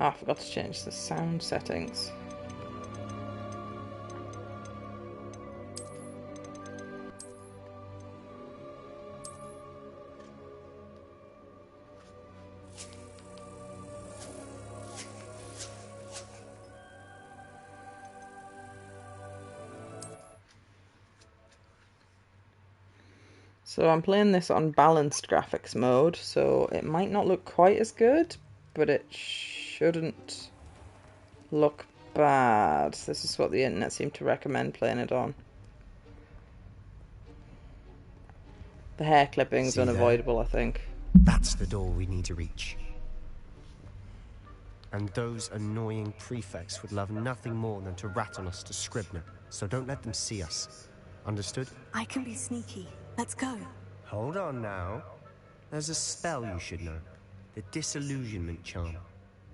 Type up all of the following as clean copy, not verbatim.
Oh, I forgot to change the sound settings. So I'm playing this on balanced graphics mode, so it might not look quite as good, but it shouldn't look bad. This is what the internet seemed to recommend playing it on. The hair clipping's unavoidable, I think. That's the door we need to reach. And those annoying prefects would love nothing more than to rat on us to Scribner, so don't let them see us. Understood? I can be sneaky. Let's go. Hold on now. There's a spell you should know. The Disillusionment Charm.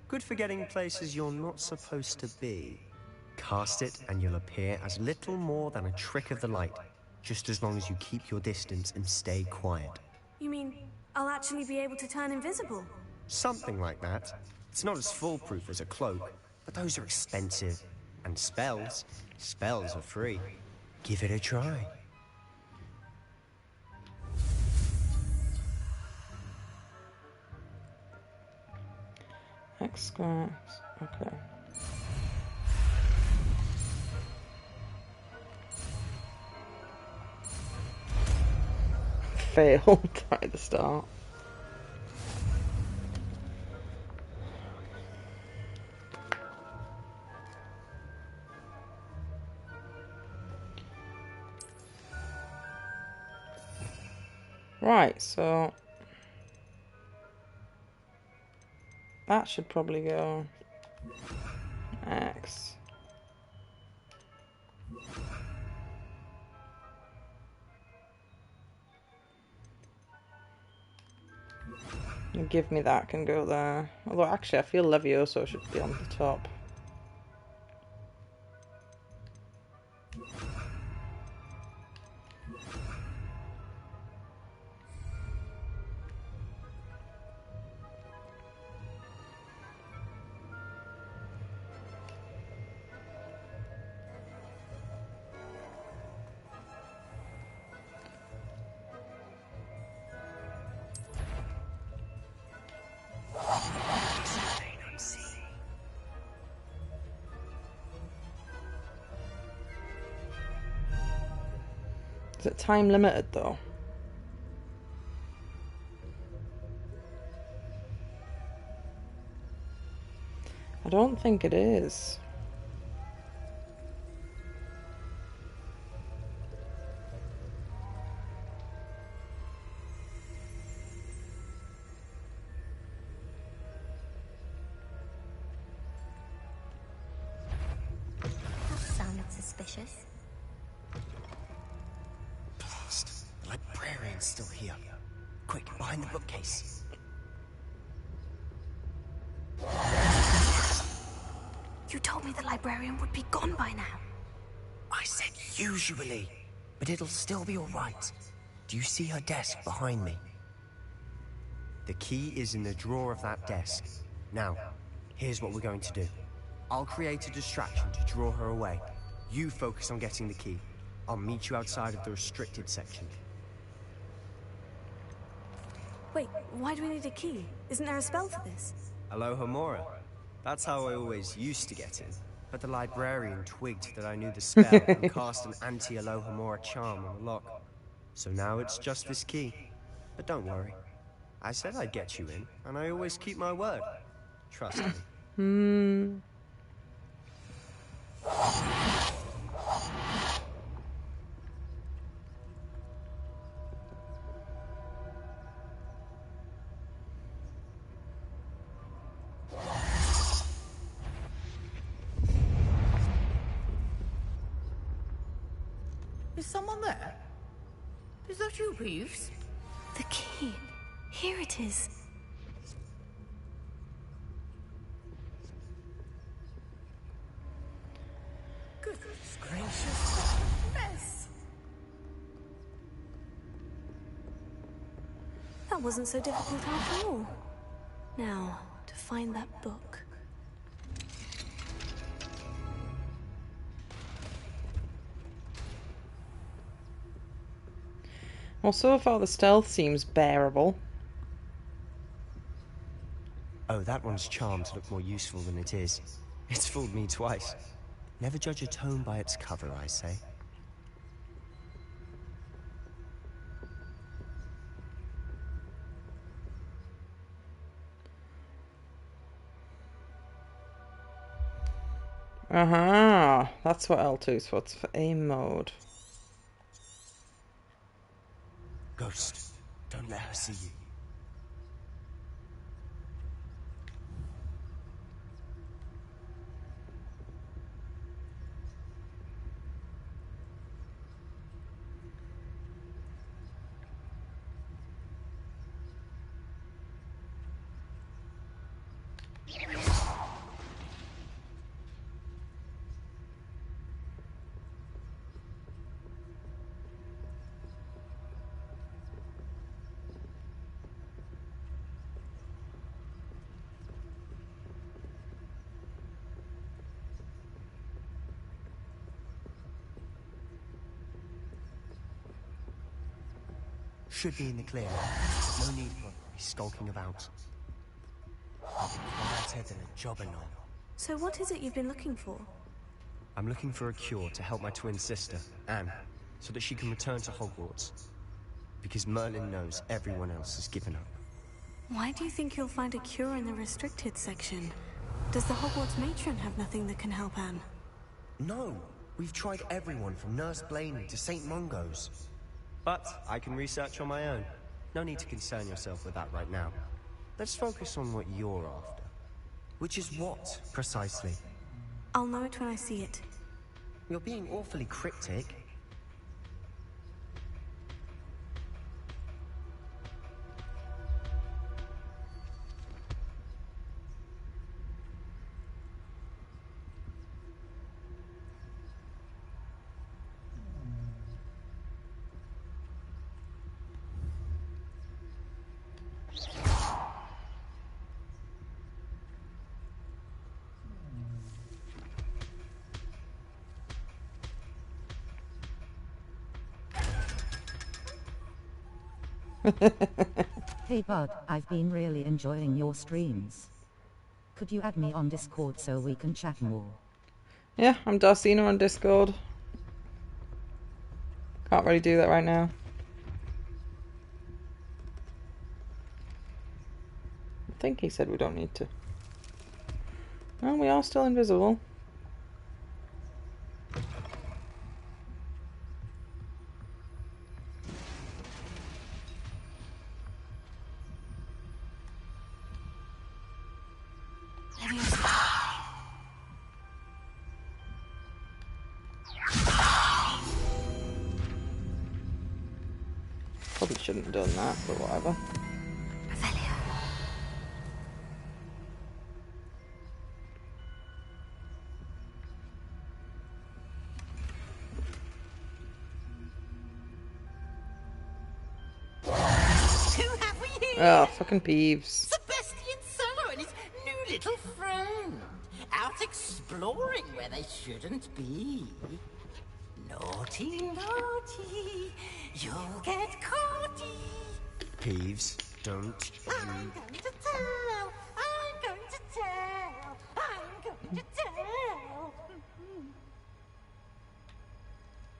Good for getting places you're not supposed to be. Cast it and you'll appear as little more than a trick of the light, just as long as you keep your distance and stay quiet. You mean I'll actually be able to turn invisible? Something like that. It's not as foolproof as a cloak, but those are expensive. And spells are free. Give it a try. X squares. Okay. Failed right at the start. Right, so that should probably go X. And give me that can go there. Although actually I feel Levioso should be on the top. Is it time limited though? I don't think it is. That sounded suspicious. Blast. The librarian's still here. Quick, behind the bookcase. You told me the librarian would be gone by now. I said usually, but it'll still be all right. Do you see her desk behind me? The key is in the drawer of that desk. Now, here's what we're going to do. I'll create a distraction to draw her away. You focus on getting the key. I'll meet you outside of the restricted section. Wait, why do we need a key? Isn't there a spell for this? Alohomora. That's how I always used to get in. But the librarian twigged that I knew the spell and cast an anti-Alohomora charm on the lock. So now it's just this key. But don't worry. I said I'd get you in, and I always keep my word. Trust me. Is someone there? Is that you, Peeves? The key. Here it is. Goodness gracious. Mess. That wasn't so difficult after all. Now, to find that book. Well, so far the stealth seems bearable. Oh, that one's charmed to look more useful than it is. It's fooled me twice. Never judge a tome by its cover, I say. Uh-huh. That's what L2 is for. It's for aim mode. Ghost, don't let her see you. Should be in the clear. No need for me skulking about. Quieter than a jobberknoll. So what is it you've been looking for? I'm looking for a cure to help my twin sister, Anne, so that she can return to Hogwarts. Because Merlin knows everyone else has given up. Why do you think you'll find a cure in the restricted section? Does the Hogwarts matron have nothing that can help Anne? No! We've tried everyone from Nurse Blaney to St. Mungo's. But I can research on my own. No need to concern yourself with that right now. Let's focus on what you're after. Which is what, precisely? I'll know it when I see it. You're being awfully cryptic. Hey bud, I've been really enjoying your streams. Could you add me on Discord so we can chat more? Yeah, I'm Darcina on Discord. Can't really do that right now. I think he said we don't need to. Well, we are still invisible. Probably shouldn't have done that, but whatever. Who have we here? Oh, fucking Peeves. Sebastian Sallow and his new little friend. Out exploring where they shouldn't be. Naughty, naughty. You'll get caughty. Peeves, don't I'm going to tell. I'm going to tell. I'm going to tell.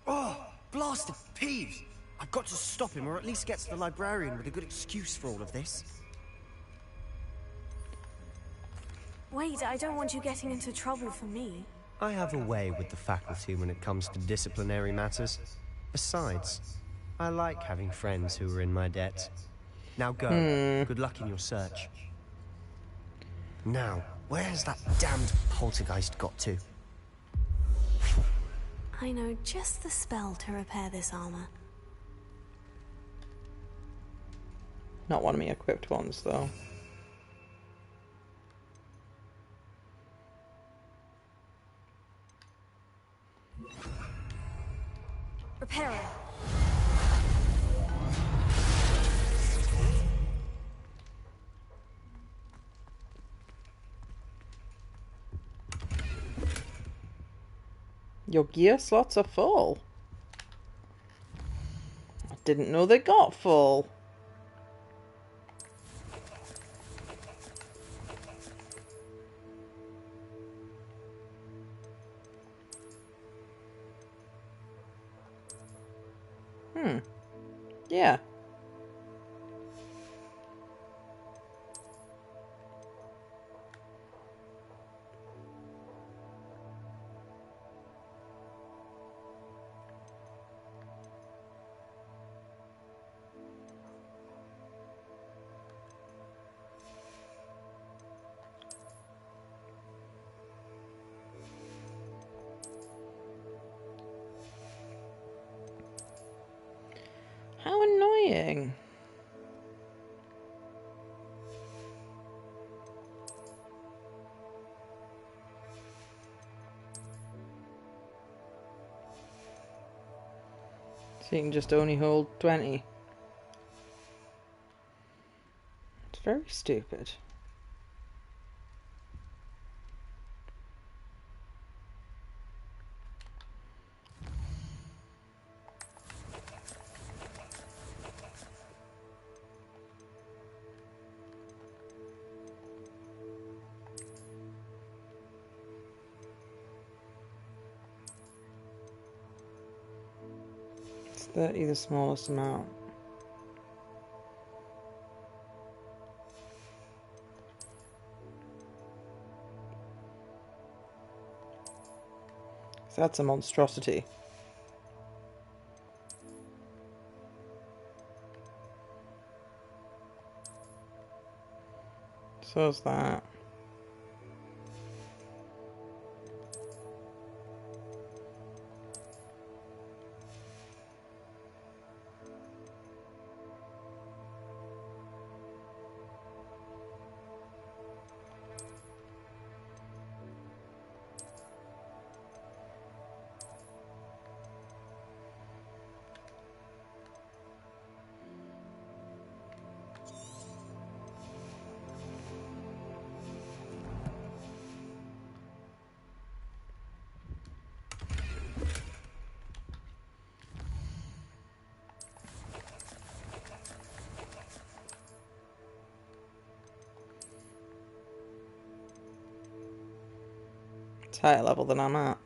Oh, blasted Peeves! I've got to stop him, or at least get to the librarian with a good excuse for all of this. Wait, I don't want you getting into trouble for me. I have a way with the faculty when it comes to disciplinary matters. Besides, I like having friends who are in my debt. Now go. Good luck in your search. Now, where has that damned poltergeist got to? I know just the spell to repair this armor. Not one of me equipped ones, though. Repair it. Your gear slots are full. didn't know they got full. Yeah. How annoying. So you can just only hold 20. It's very stupid. It's 30 the smallest amount. So that's a monstrosity. So's that. It's higher level than I'm at.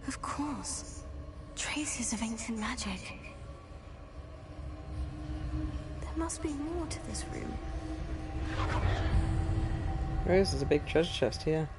Of course. Traces of ancient magic. There must be more to this room. There is, there's a big treasure chest here.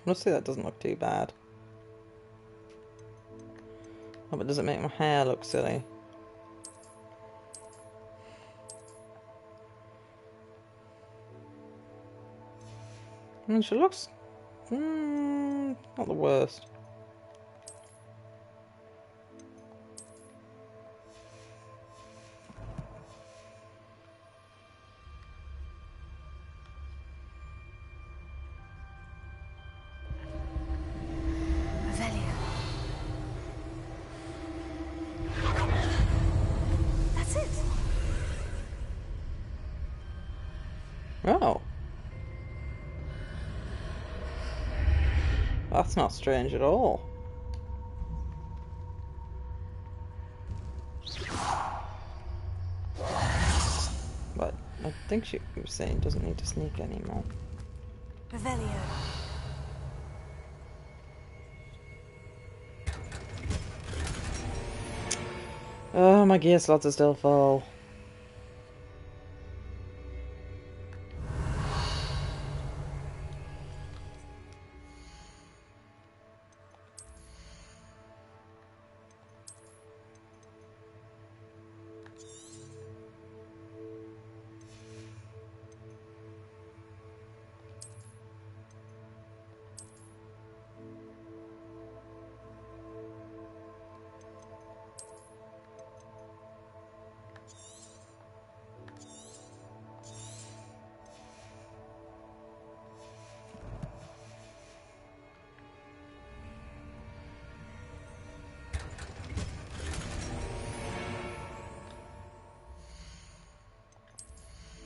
Honestly, that doesn't look too bad. Oh, but does it make my hair look silly? I mean, she looks... not the worst. Revelio. That's it. Oh. That's not strange at all. but I think she was saying doesn't need to sneak anymore. Revelio. Oh, my gear slots are still full.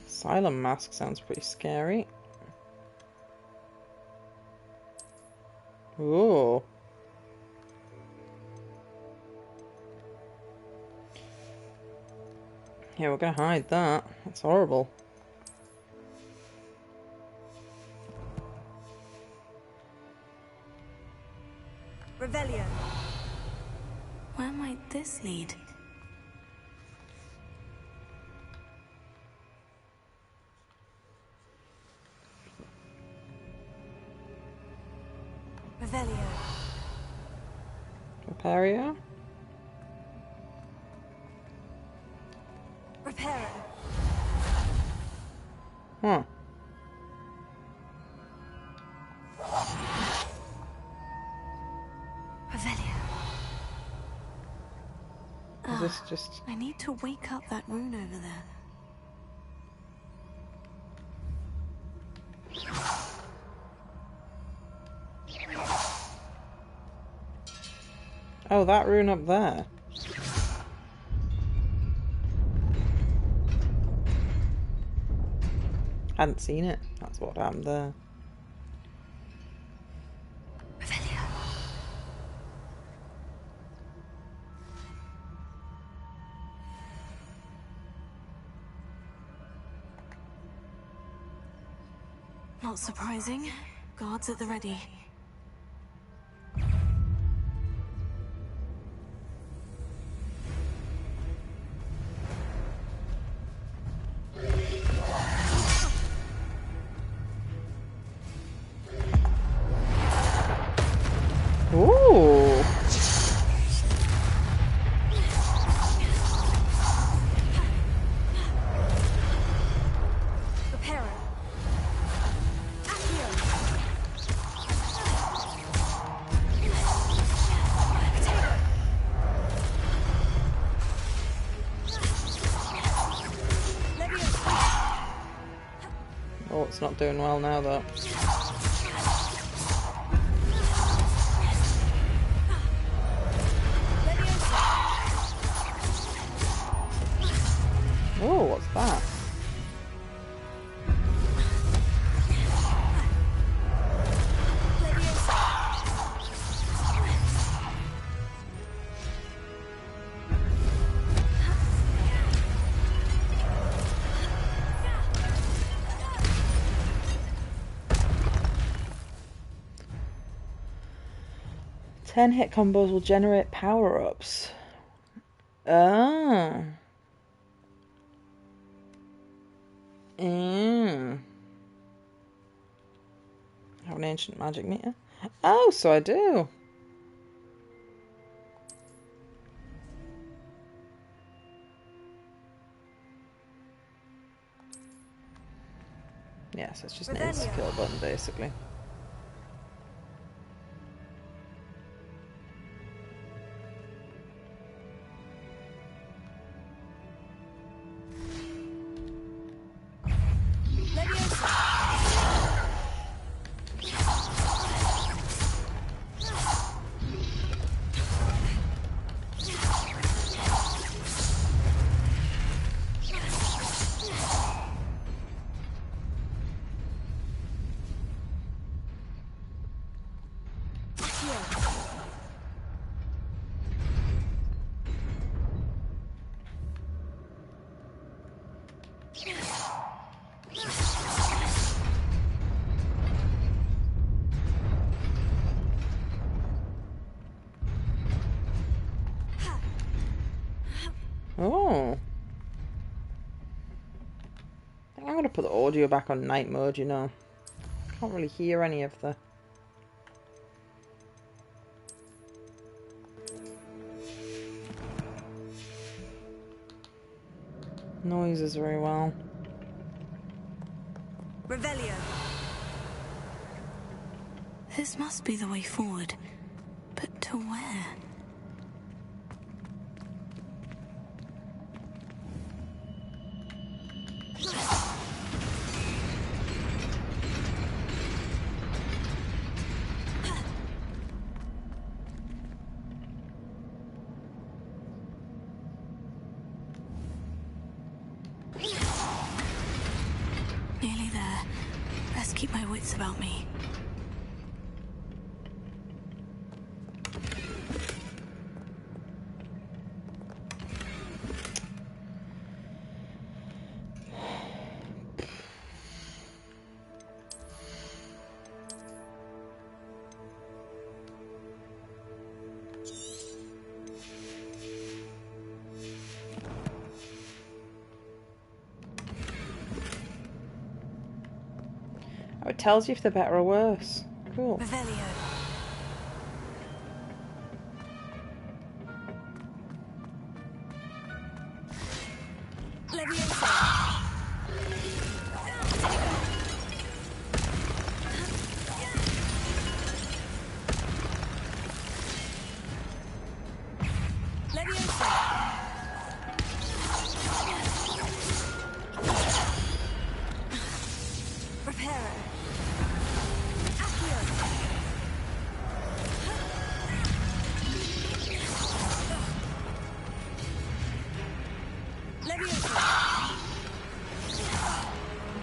Asylum mask sounds pretty scary. Ooh. Yeah, we're gonna hide that. That's horrible. Revelio. Where might this lead? Revelio. Repario? Reparo. Huh. Revelio. Is this just... I need to wake up that rune over there. Oh, that rune up there. Hadn't seen it. That's what happened there. Revelio. Not surprising. Guards at the ready. Ooh. Reparo. Accio. Oh, it's not doing well now, though. Oh, what's that? Ten hit combos will generate power-ups. Ah. Have an ancient magic meter? Oh, so I do. Yes, it's just an insta-kill button, basically. Oh. I think I'm going to put the audio back on night mode, you know. Can't really hear any of the noises very well. Revelio. This must be the way forward. But to where? Nearly there. Best keep my wits about me. Oh, it tells you if they're better or worse. Cool. Revelio.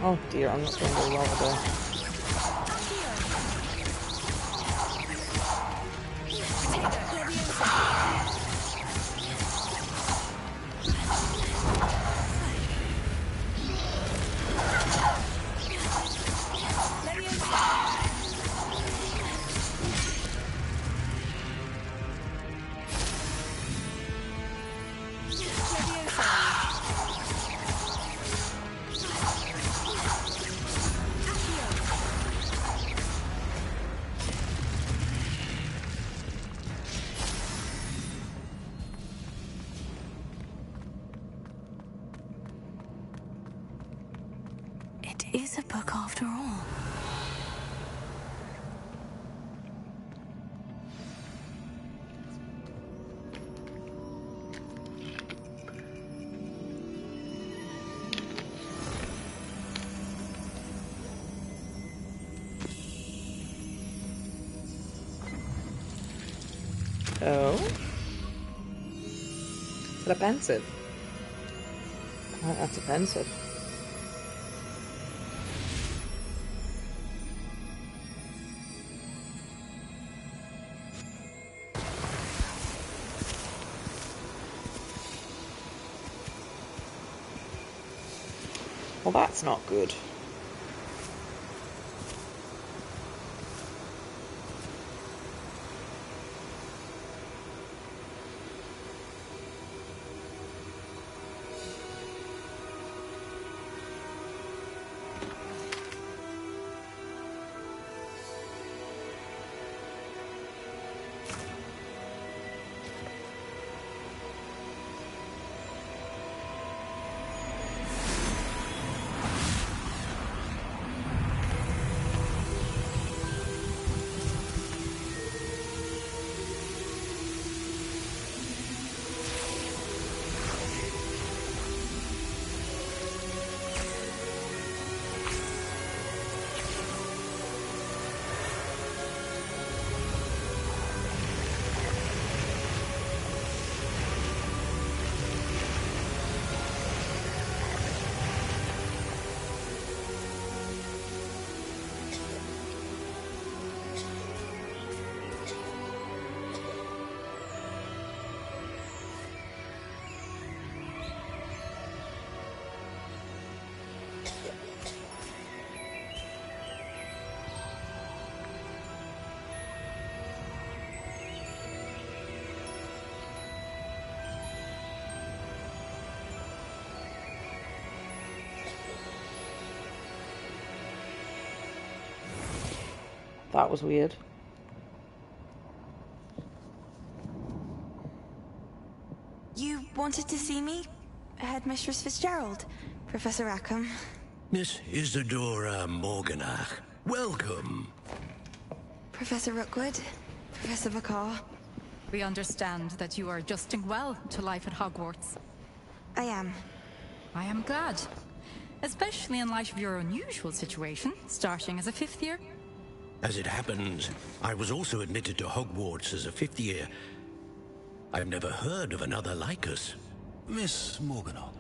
Oh dear, I'm not doing very well today. It is a book after all. Oh? Is that a pensive? Oh, that's a pensive. Well, that's not good. That was weird. You wanted to see me? Headmistress Fitzgerald? Professor Rackham? Miss Isadora Morganach, welcome. Professor Rookwood? Professor Bakar? We understand that you are adjusting well to life at Hogwarts. I am. I am glad. Especially in light of your unusual situation, starting as a 5th year. As it happens, I was also admitted to Hogwarts as a 5th year. I've never heard of another like us. Miss Morganach,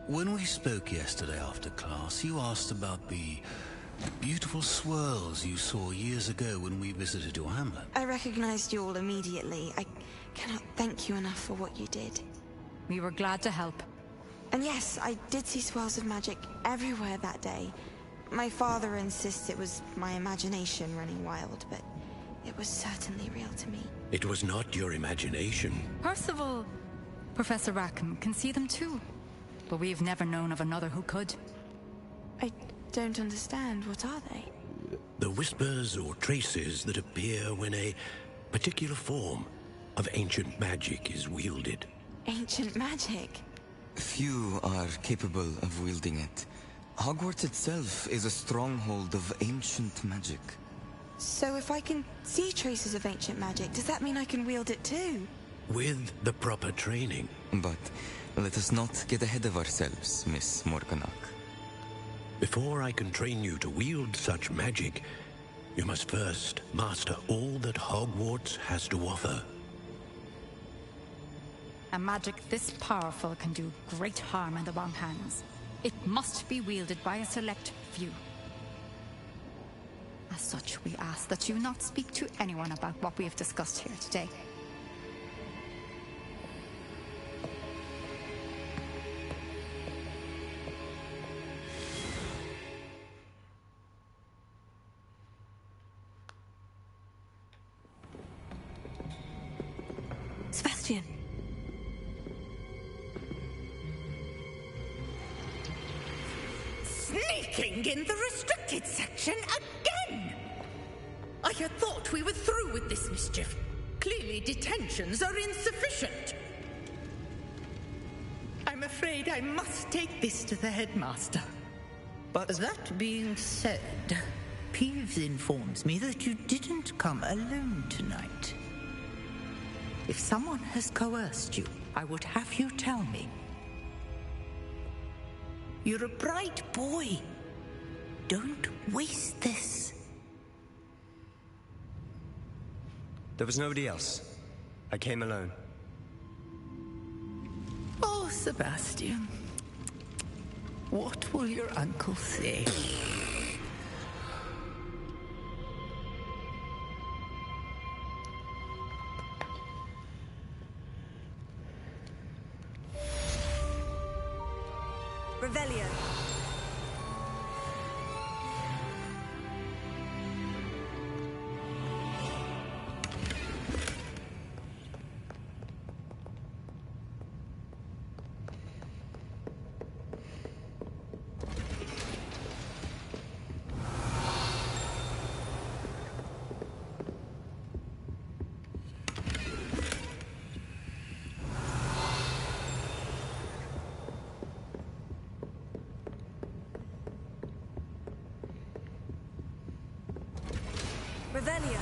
when we spoke yesterday after class, you asked about the beautiful swirls you saw years ago when we visited your hamlet. I recognized you all immediately. I cannot thank you enough for what you did. We were glad to help. And yes, I did see swirls of magic everywhere that day. My father insists it was my imagination running wild, but it was certainly real to me. It was not your imagination. Percival, Professor Rackham can see them too. But we've never known of another who could. I don't understand. What are they? The whispers or traces that appear when a particular form of ancient magic is wielded. Ancient magic? Few are capable of wielding it. Hogwarts itself is a stronghold of ancient magic. So if I can see traces of ancient magic, does that mean I can wield it too? With the proper training. But let us not get ahead of ourselves, Miss Morganach. Before I can train you to wield such magic, you must first master all that Hogwarts has to offer. A magic this powerful can do great harm in the wrong hands. It must be wielded by a select few. As such, we ask that you not speak to anyone about what we have discussed here today. Sebastian! Sneaking in the restricted section again! I had thought we were through with this mischief. Clearly detentions are insufficient. I'm afraid I must take this to the headmaster. But that being said, Peeves informs me that you didn't come alone tonight. If someone has coerced you, I would have you tell me. You're a bright boy. Don't waste this. There was nobody else. I came alone. Oh, Sebastian. What will your uncle say? Revelio. Revelio.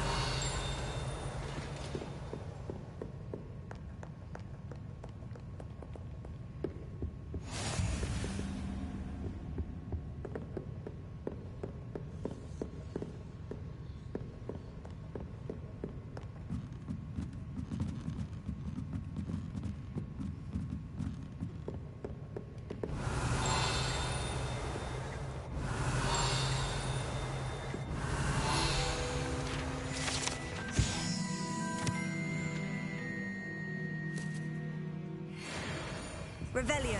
Revelio.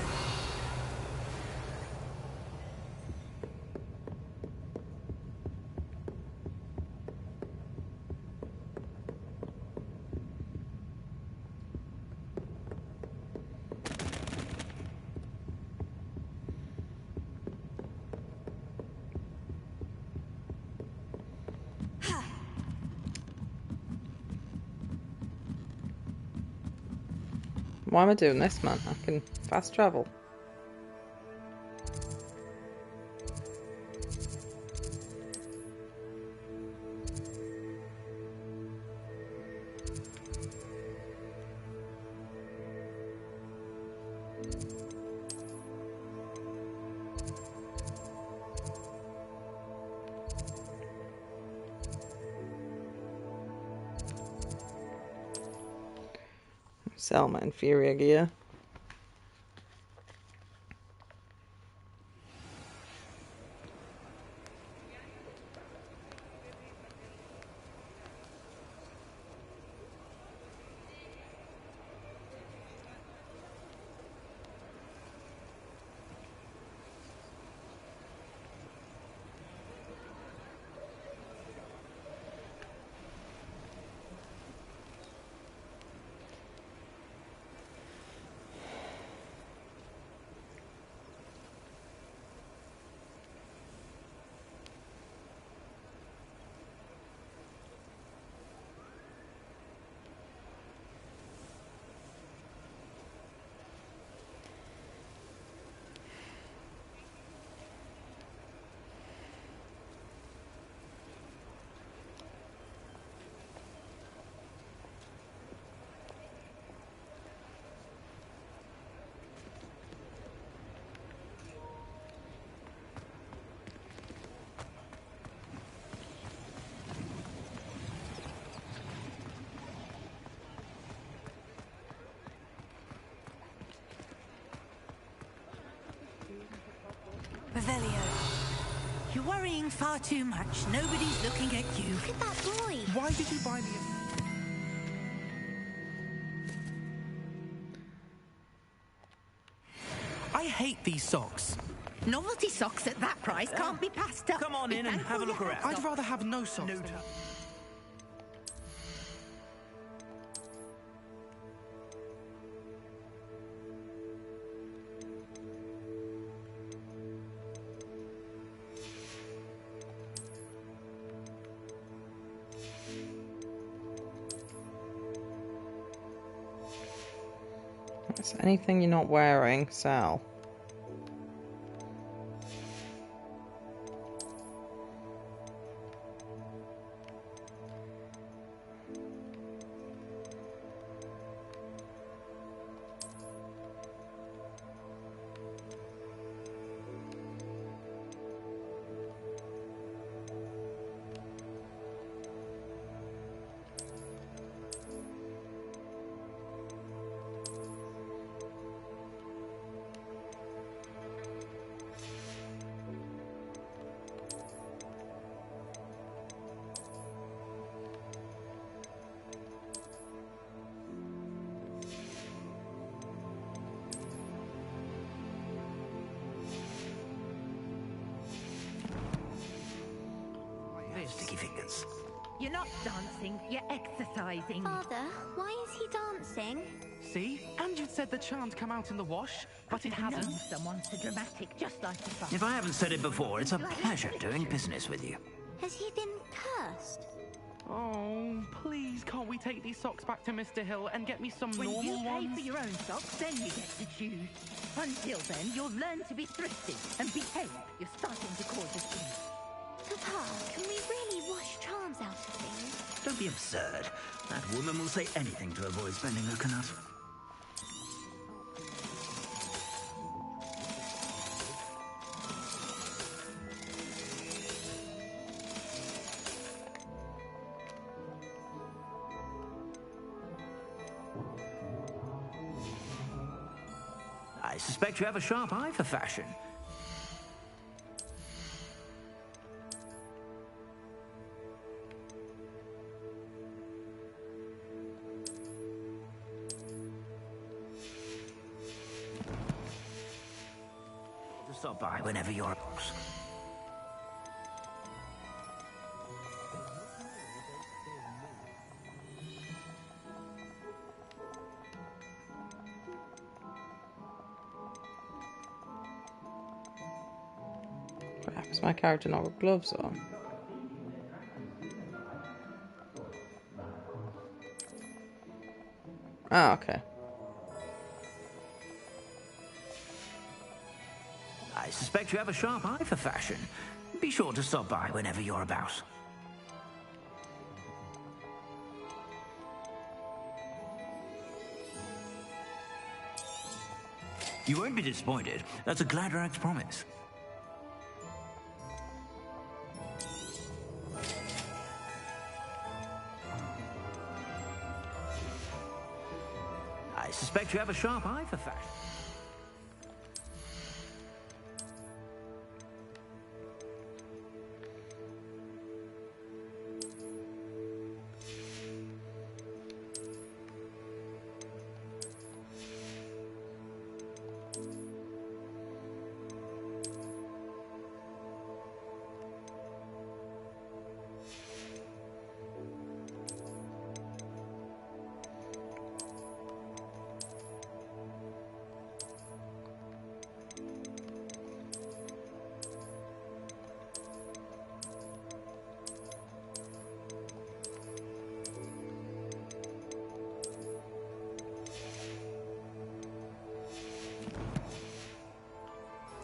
Ha! Why am I doing this, man? I can fast travel. Sell my inferior gear. Revelio, you're worrying far too much. Nobody's looking at you. Look at that boy. Why did you buy me I hate these socks. Novelty socks at that price can't be passed up. Come on in and have a look around. I'd rather have no socks. No. That's anything you're not wearing, sell. Sticky fingers. You're not dancing, you're exercising. Father, why is he dancing? See? And you said the charm'd come out in the wash, but it hasn't. Known someone so dramatic, just like the father. If I haven't said it before, it's a pleasure doing business with you. Has he been cursed? Oh, please, can't we take these socks back to Mr. Hill and get me some When normal you pay ones? for your own socks, then you get to choose. Until then, you'll learn to be thrifty and behave. You're starting to cause a scene. Papa, can we really wash charms out of things? Don't be absurd. That woman will say anything to avoid spending her canut. I suspect you have a sharp eye for fashion. Stop by whenever you're... Perhaps my character not got gloves on. Ah, okay. I suspect you have a sharp eye for fashion. Be sure to stop by whenever you're about. You won't be disappointed. That's a Gladrag's promise. I suspect you have a sharp eye for fashion.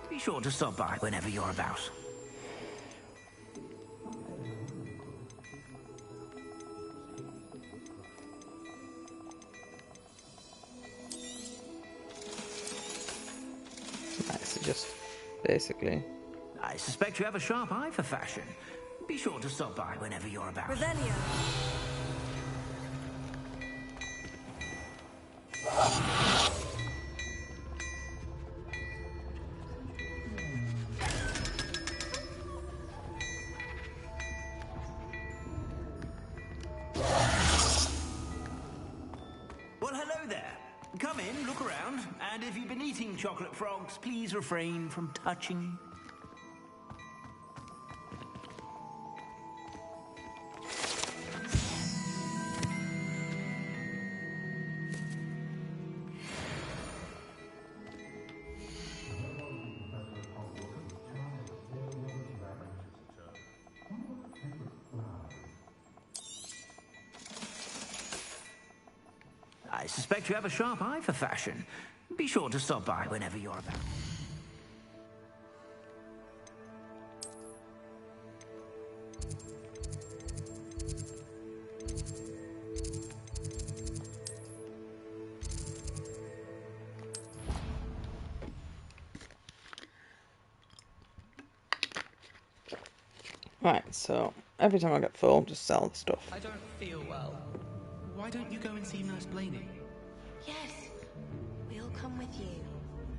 Be sure to stop by whenever you're about. Nice, just basically. I suspect you have a sharp eye for fashion. Be sure to stop by whenever you're about. Revelio. Well, hello there. Come in, look around, and if you've been eating chocolate frogs, please refrain from touching. I suspect you have a sharp eye for fashion. Be sure to stop by whenever you're about. Right, so every time I get full, just sell the stuff. I don't feel well. Why don't you go and see Nurse Blaney? Yes, we'll come with you.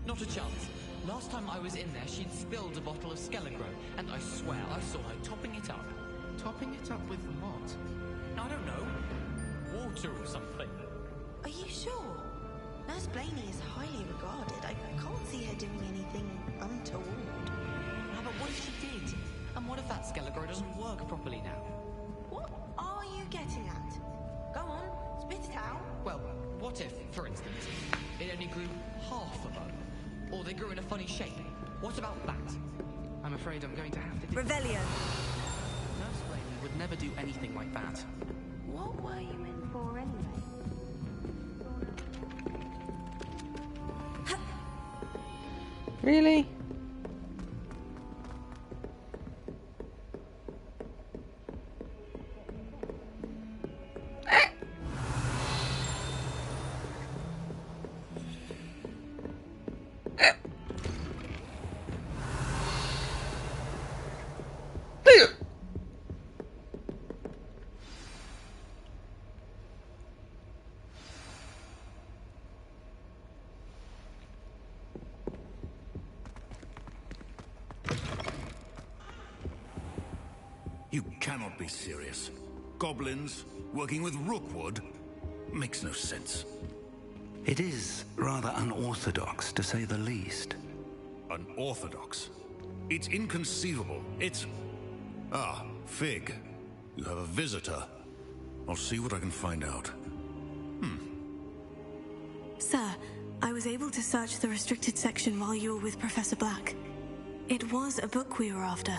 Not a chance. Last time I was in there, she'd spilled a bottle of Skelegro, and I swear I saw her topping it up. Topping it up with what? I don't know. Water or something. Are you sure? Nurse Blaney is highly regarded. I can't see her doing anything untoward. Ah, but what if she did? And what if that Skelegro doesn't work properly now? What are you getting at? Go on, spit it out. Well, what if, for instance, it only grew half a bow? Or they grew in a funny shape? What about that? I'm afraid I'm going to have to... Revelio. Nurse Blaney would never do anything like that. What were you in for anyway? Really? You cannot be serious. Goblins working with Rookwood makes no sense. It is rather unorthodox, to say the least. Unorthodox? It's inconceivable. It's... Ah, Fig. You have a visitor. I'll see what I can find out. Sir, I was able to search the restricted section while you were with Professor Black. It was a book we were after.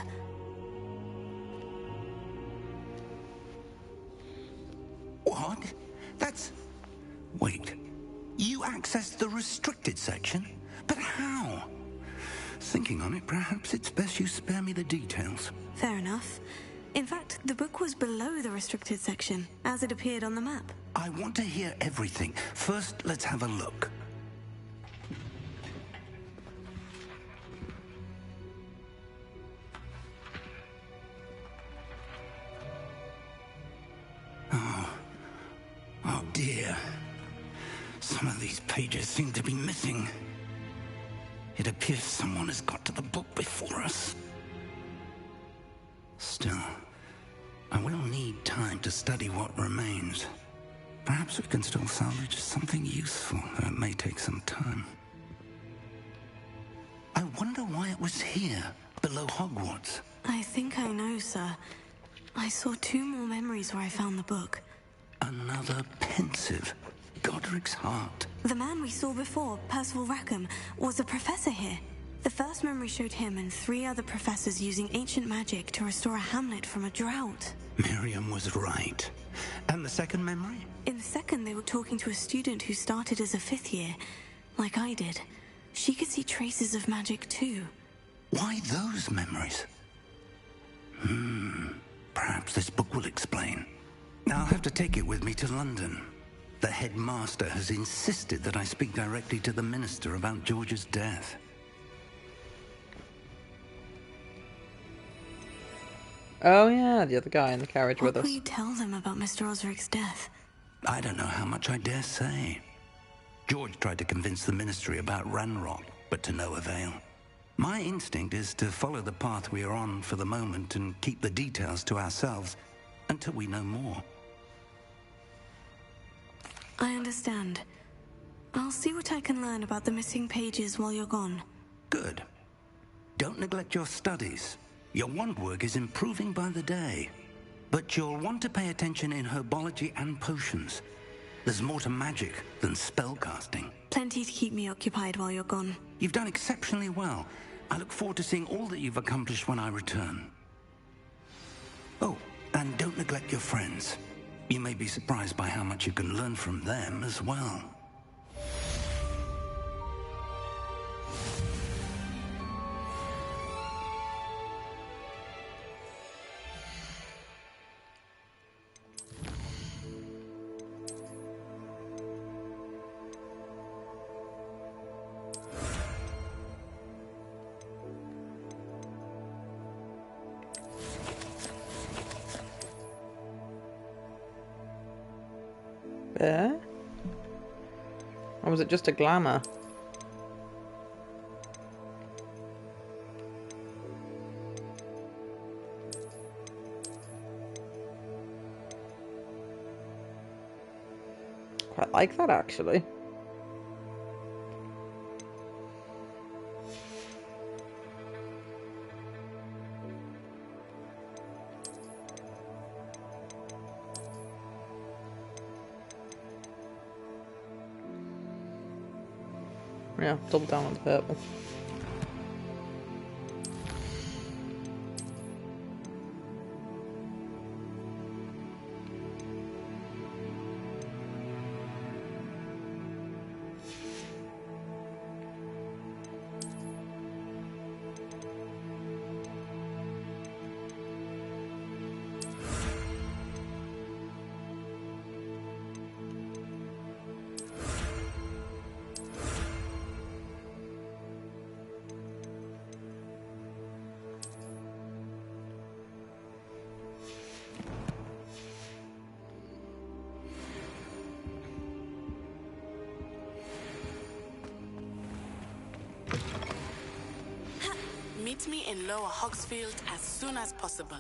What? That's... Wait. You accessed the restricted section? But how? Thinking on it, perhaps it's best you spare me the details. Fair enough. In fact, the book was below the restricted section, as it appeared on the map. I want to hear everything. First, let's have a look. Oh dear. Some of these pages seem to be missing. It appears someone has got to the book before us. Still, I will need time to study what remains. Perhaps we can still salvage something useful, though it may take some time. I wonder why it was here, below Hogwarts. I think I know, sir. I saw 2 more memories where I found the book. Another pensive. Godric's heart. The man we saw before, Percival Rackham, was a professor here. The first memory showed him and 3 other professors using ancient magic to restore a hamlet from a drought. Miriam was right. And the second memory? In the second, they were talking to a student who started as a 5th year, like I did. She could see traces of magic too. Why those memories? Perhaps this book will explain. I'll have to take it with me to London. The headmaster has insisted that I speak directly to the minister about George's death. Oh yeah, the other guy in the carriage with us. What will you tell them about Mr. Osric's death? I don't know how much I dare say. George tried to convince the ministry about Ranrock, but to no avail. My instinct is to follow the path we are on for the moment and keep the details to ourselves until we know more. I understand. I'll see what I can learn about the missing pages while you're gone. Good. Don't neglect your studies. Your wand work is improving by the day. But you'll want to pay attention in herbology and potions. There's more to magic than spellcasting. Plenty to keep me occupied while you're gone. You've done exceptionally well. I look forward to seeing all that you've accomplished when I return. Oh, and don't neglect your friends. You may be surprised by how much you can learn from them as well. There? Or was it just a glamour? Quite like that, actually. Yeah, double down on the purple. Meet me in Lower Hogsfield as soon as possible.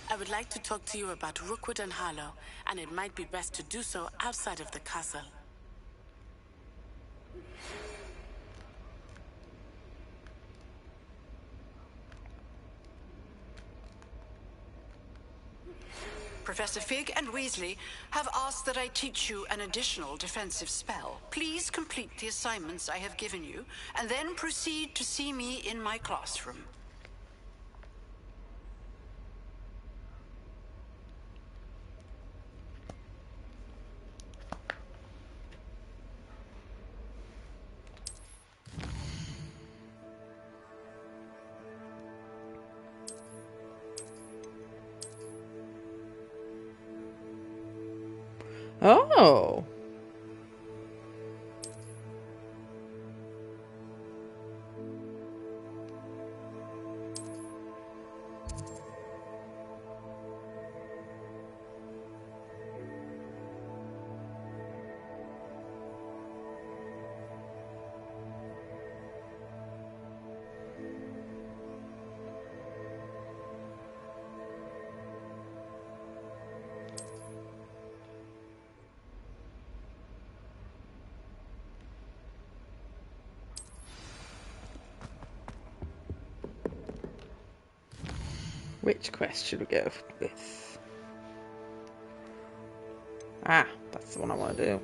I would like to talk to you about Rookwood and Harlow, and it might be best to do so outside of the castle. Professor Fig and Weasley have asked that I teach you an additional defensive spell. Please complete the assignments I have given you, and then proceed to see me in my classroom. Oh. Which quest should we go with? Ah, that's the one I want to do.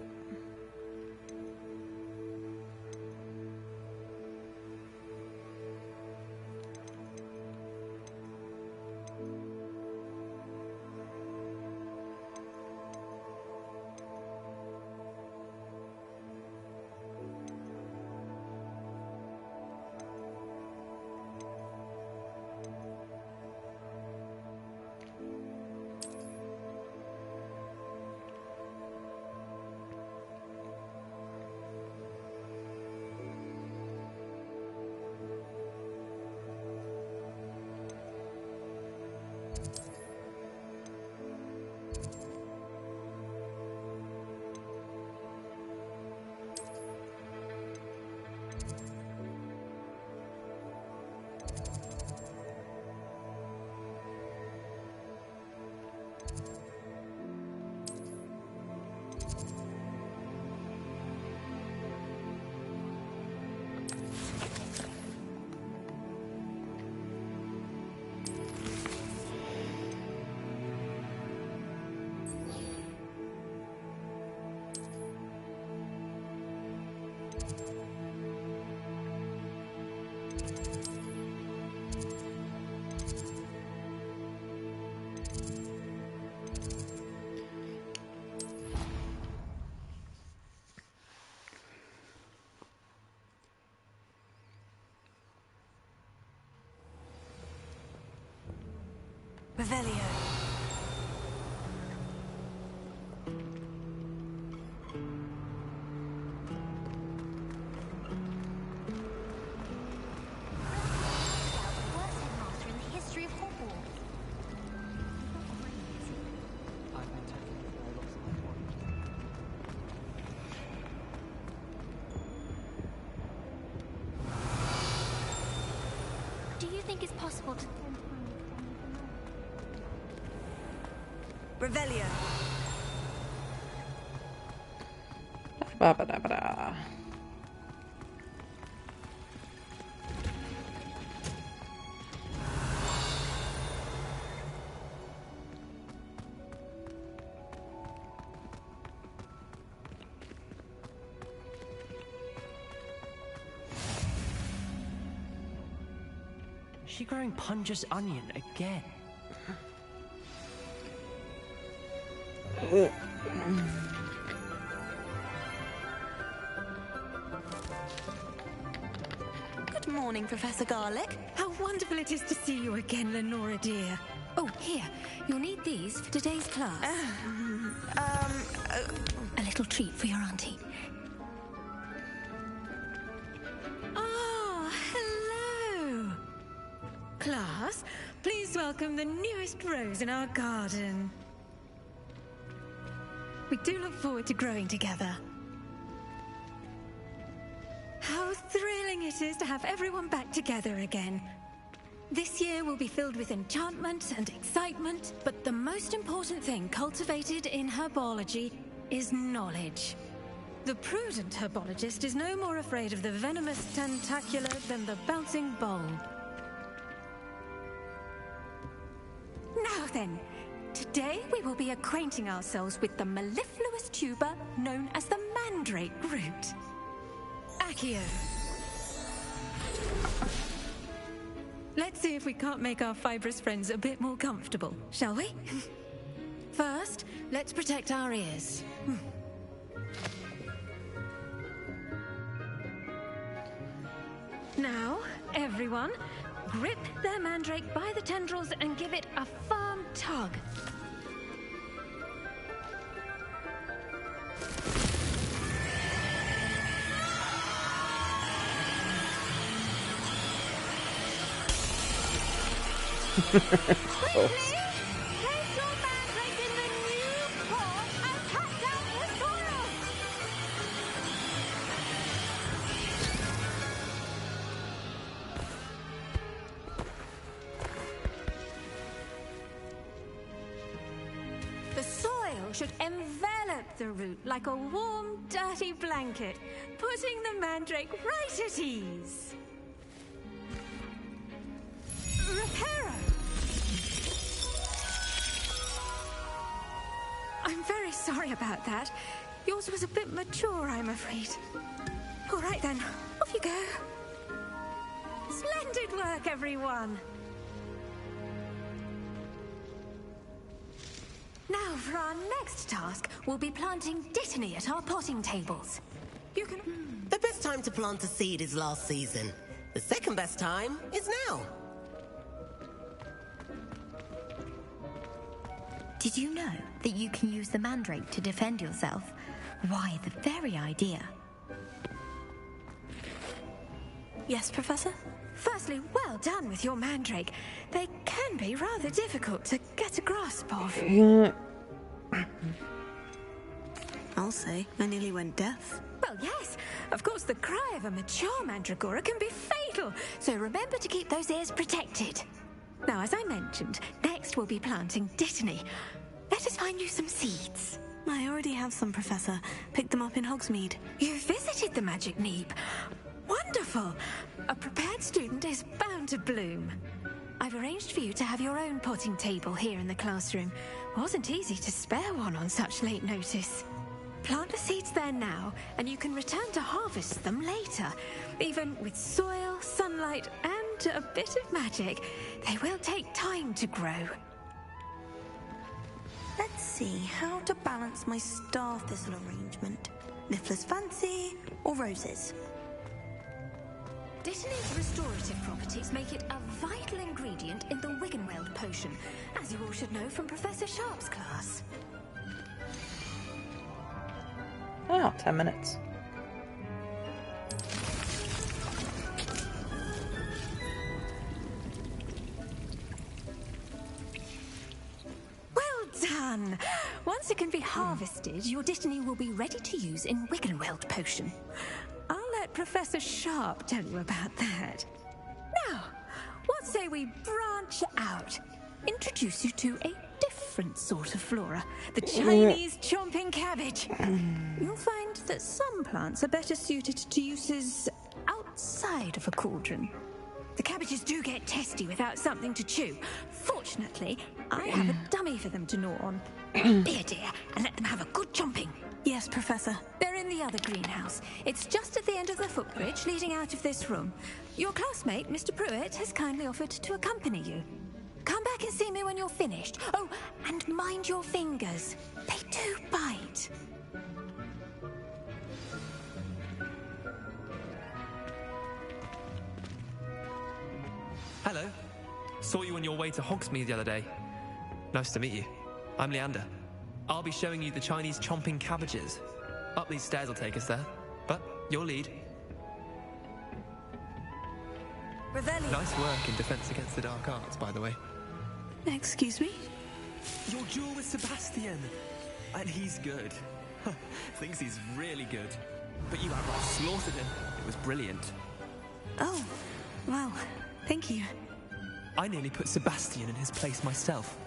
Revelio. Worst headmaster in the history of Hogwarts. Do you think it's possible to... Revelio. Ba-ba-da-ba-da. Is she growing Punja's onion again? Good morning, Professor Garlic. How wonderful it is to see you again, Lenora dear. Oh, here. You'll need these for today's class. A little treat for your auntie. Oh, hello. Class, please welcome the newest rose in our garden. We do look forward to growing together. How thrilling it is to have everyone back together again. This year will be filled with enchantment and excitement, but the most important thing cultivated in herbology is knowledge. The prudent herbologist is no more afraid of the venomous tentacular than the bouncing bowl. Now then, today we will be acquainting ourselves with the mellifluous tuber known as the mandrake root. Accio. Let's see if we can't make our fibrous friends a bit more comfortable, shall we? First, let's protect our ears. Now, everyone, grip their mandrake by the tendrils and give it a firm tug. Close. The soil should envelop the root like a warm, dirty blanket, putting the mandrake right at ease. Reparo! I'm very sorry about that. Yours was a bit mature, I'm afraid. All right then, off you go. Splendid work, everyone. Now, for our next task, we'll be planting Dittany at our potting tables. You can... The best time to plant a seed is last season. The second best time is now. Did you know that you can use the mandrake to defend yourself? Why, the very idea. Yes, Professor? Firstly, well done with your mandrake. They can be rather difficult to get a grasp of. I'll say, I nearly went deaf. Well, yes. Of course, the cry of a mature mandragora can be fatal, so remember to keep those ears protected. Now, as I mentioned, next we'll be planting Dittany. Let us find you some seeds. I already have some, Professor. Picked them up in Hogsmeade. You visited the Magic Neep. Wonderful! A prepared student is bound to bloom. I've arranged for you to have your own potting table here in the classroom. Wasn't easy to spare one on such late notice. Plant the seeds there now, and you can return to harvest them later. Even with soil, sunlight, and a bit of magic, they will take time to grow. Let's see how to balance my star thistle arrangement. Niffler's fancy or roses? Dittany's restorative properties make it a vital ingredient in the Wiggenweld potion, as you all should know from Professor Sharp's class. Oh, 10 minutes. Well done! Once it can be harvested, your Dittany will be ready to use in Wiggenweld potion. I'll let Professor Sharp tell you about that. Now, what say we branch out? Introduce you to a different sort of flora, the Chinese chomping cabbage. You'll find that some plants are better suited to uses outside of a cauldron. The cabbages do get testy without something to chew. Fortunately, I have a dummy for them to gnaw on. Here, dear, and let them have a good chomping. Yes, Professor. They're in the other greenhouse. It's just at the end of the footbridge leading out of this room. Your classmate, Mr. Pruitt, has kindly offered to accompany you. Come back and see me when you're finished. Oh, and mind your fingers. They do bite. Hello. Saw you on your way to Hogsmeade the other day. Nice to meet you. I'm Leander. I'll be showing you the Chinese chomping cabbages. Up these stairs will take us there. But your lead. Revelio. Nice work in Defense Against the Dark Arts, by the way. Excuse me? Your duel with Sebastian. And he's good. Thinks he's really good. But you outright slaughtered him. It was brilliant. Oh, wow. Thank you. I nearly put Sebastian in his place myself.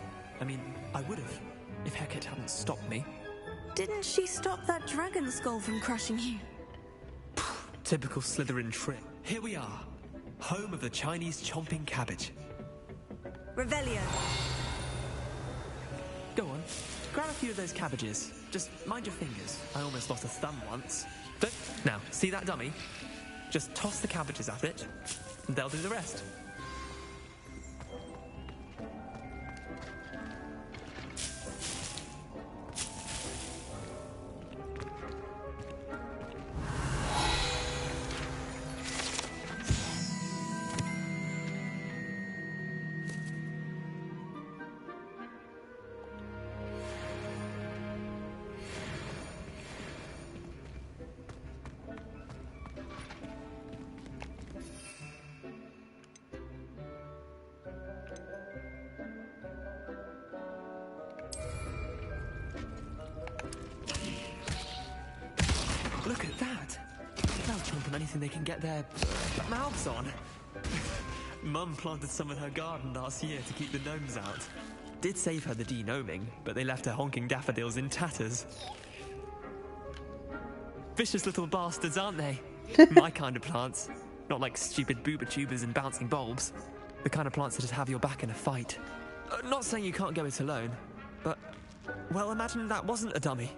I mean, I would have, if Hecate hadn't stopped me. Didn't she stop that dragon skull from crushing you? Typical Slytherin trick. Here we are, home of the Chinese chomping cabbage. Revelio. Go on, grab a few of those cabbages. Just mind your fingers. I almost lost a thumb once. Now, see that dummy? Just toss the cabbages at it, and they'll do the rest. on anything they can get their mouths on. Mum planted some in her garden last year to keep the gnomes out. Did save her the de-gnoming, but they left her honking daffodils in tatters. Vicious little bastards, aren't they? My kind of plants. Not like stupid booba tubers and bouncing bulbs. The kind of plants that just have your back in a fight. Not saying you can't go it alone, but, well, imagine that wasn't a dummy.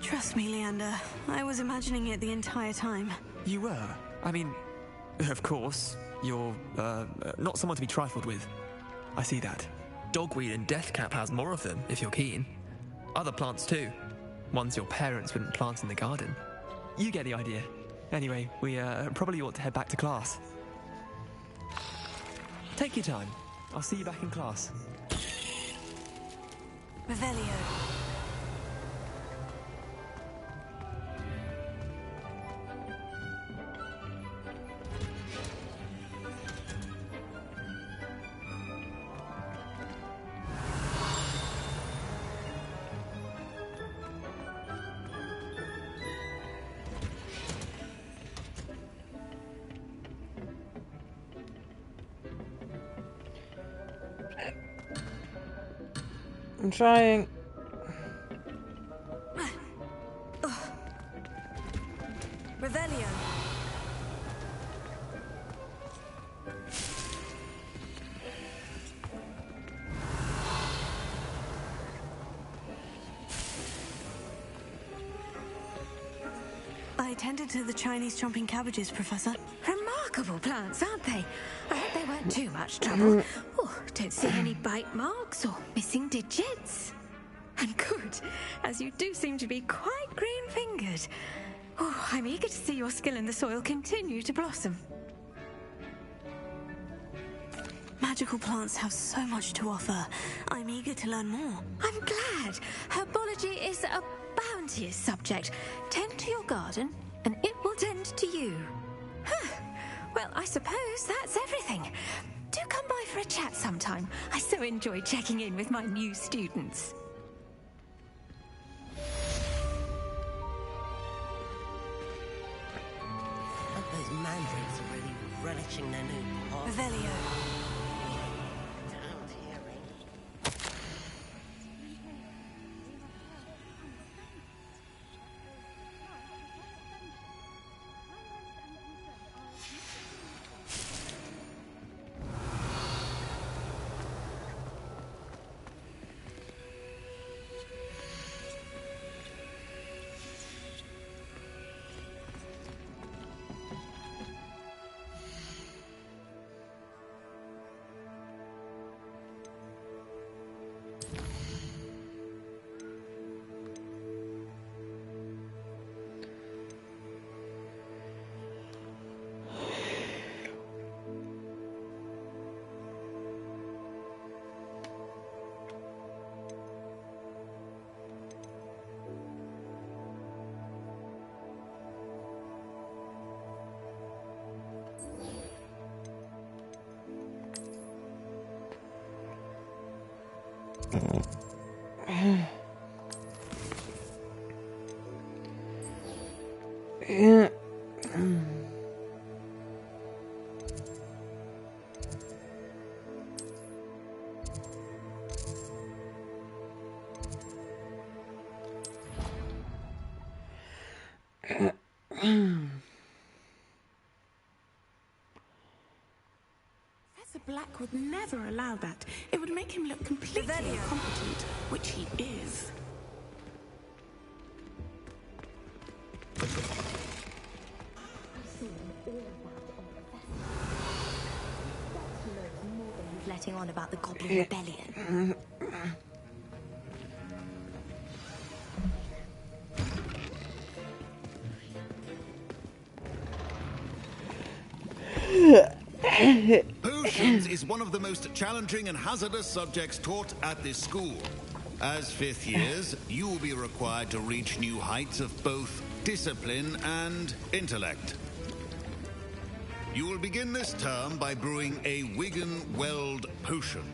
Trust me, Leander. I was imagining it the entire time. You were? I mean, of course, you're, not someone to be trifled with. I see that. Dogweed and deathcap has more of them, if you're keen. Other plants too. Ones your parents wouldn't plant in the garden. You get the idea. Anyway, we probably ought to head back to class. Take your time. I'll see you back in class. Revelio. I'm trying. Revelio. I tended to the Chinese chomping cabbages, Professor. Remarkable plants, aren't they? I hope they weren't too much trouble. Oh, don't see any bite marks or missing digits. And good, as you do seem to be quite green-fingered. Oh, I'm eager to see your skill in the soil continue to blossom. Magical plants have so much to offer. I'm eager to learn more. I'm glad. Herbology is a bounteous subject. Tend to your garden, and it will tend to you. Huh. Well, I suppose that's everything. Do come by for a chat sometime. I so enjoy checking in with my new students. Those mandrakes are really relishing their new pot. Revelio. Yeah. Professor Black would never allow that. It would make him look completely incompetent, which he is. Letting on about the Goblin Rebellion. Potions is one of the most challenging and hazardous subjects taught at this school. As fifth years, you will be required to reach new heights of both discipline and intellect. You will begin this term by brewing a Wigan Weld potion.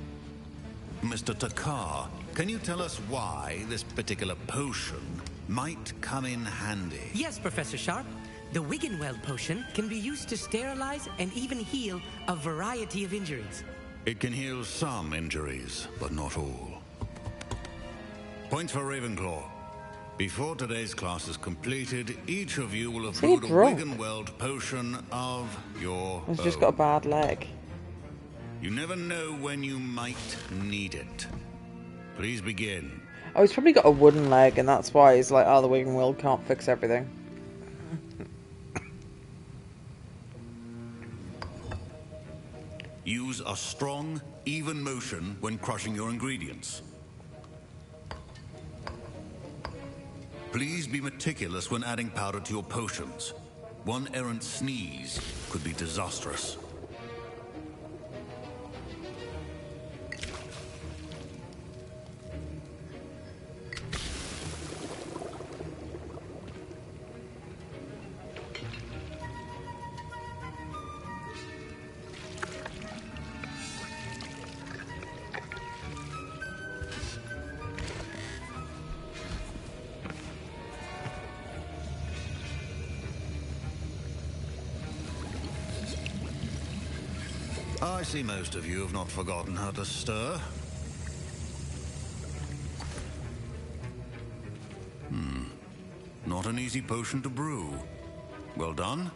Mr. Takar. Can you tell us why this particular potion might come in handy? Yes, Professor Sharp. The Wiggenweld potion can be used to sterilize and even heal a variety of injuries. It can heal some injuries, but not all. Points for Ravenclaw. Before today's class is completed, each of you will have brewed a Wiggenweld potion of your He's own. just got a bad leg. You never know when you might need it. Please begin. Oh, he's probably got a wooden leg, and that's why he's like, oh, the Wiggenweld can't fix everything. Use a strong, even motion when crushing your ingredients. Please be meticulous when adding powder to your potions. One errant sneeze could be disastrous. I see most of you have not forgotten how to stir. Not an easy potion to brew. Well done.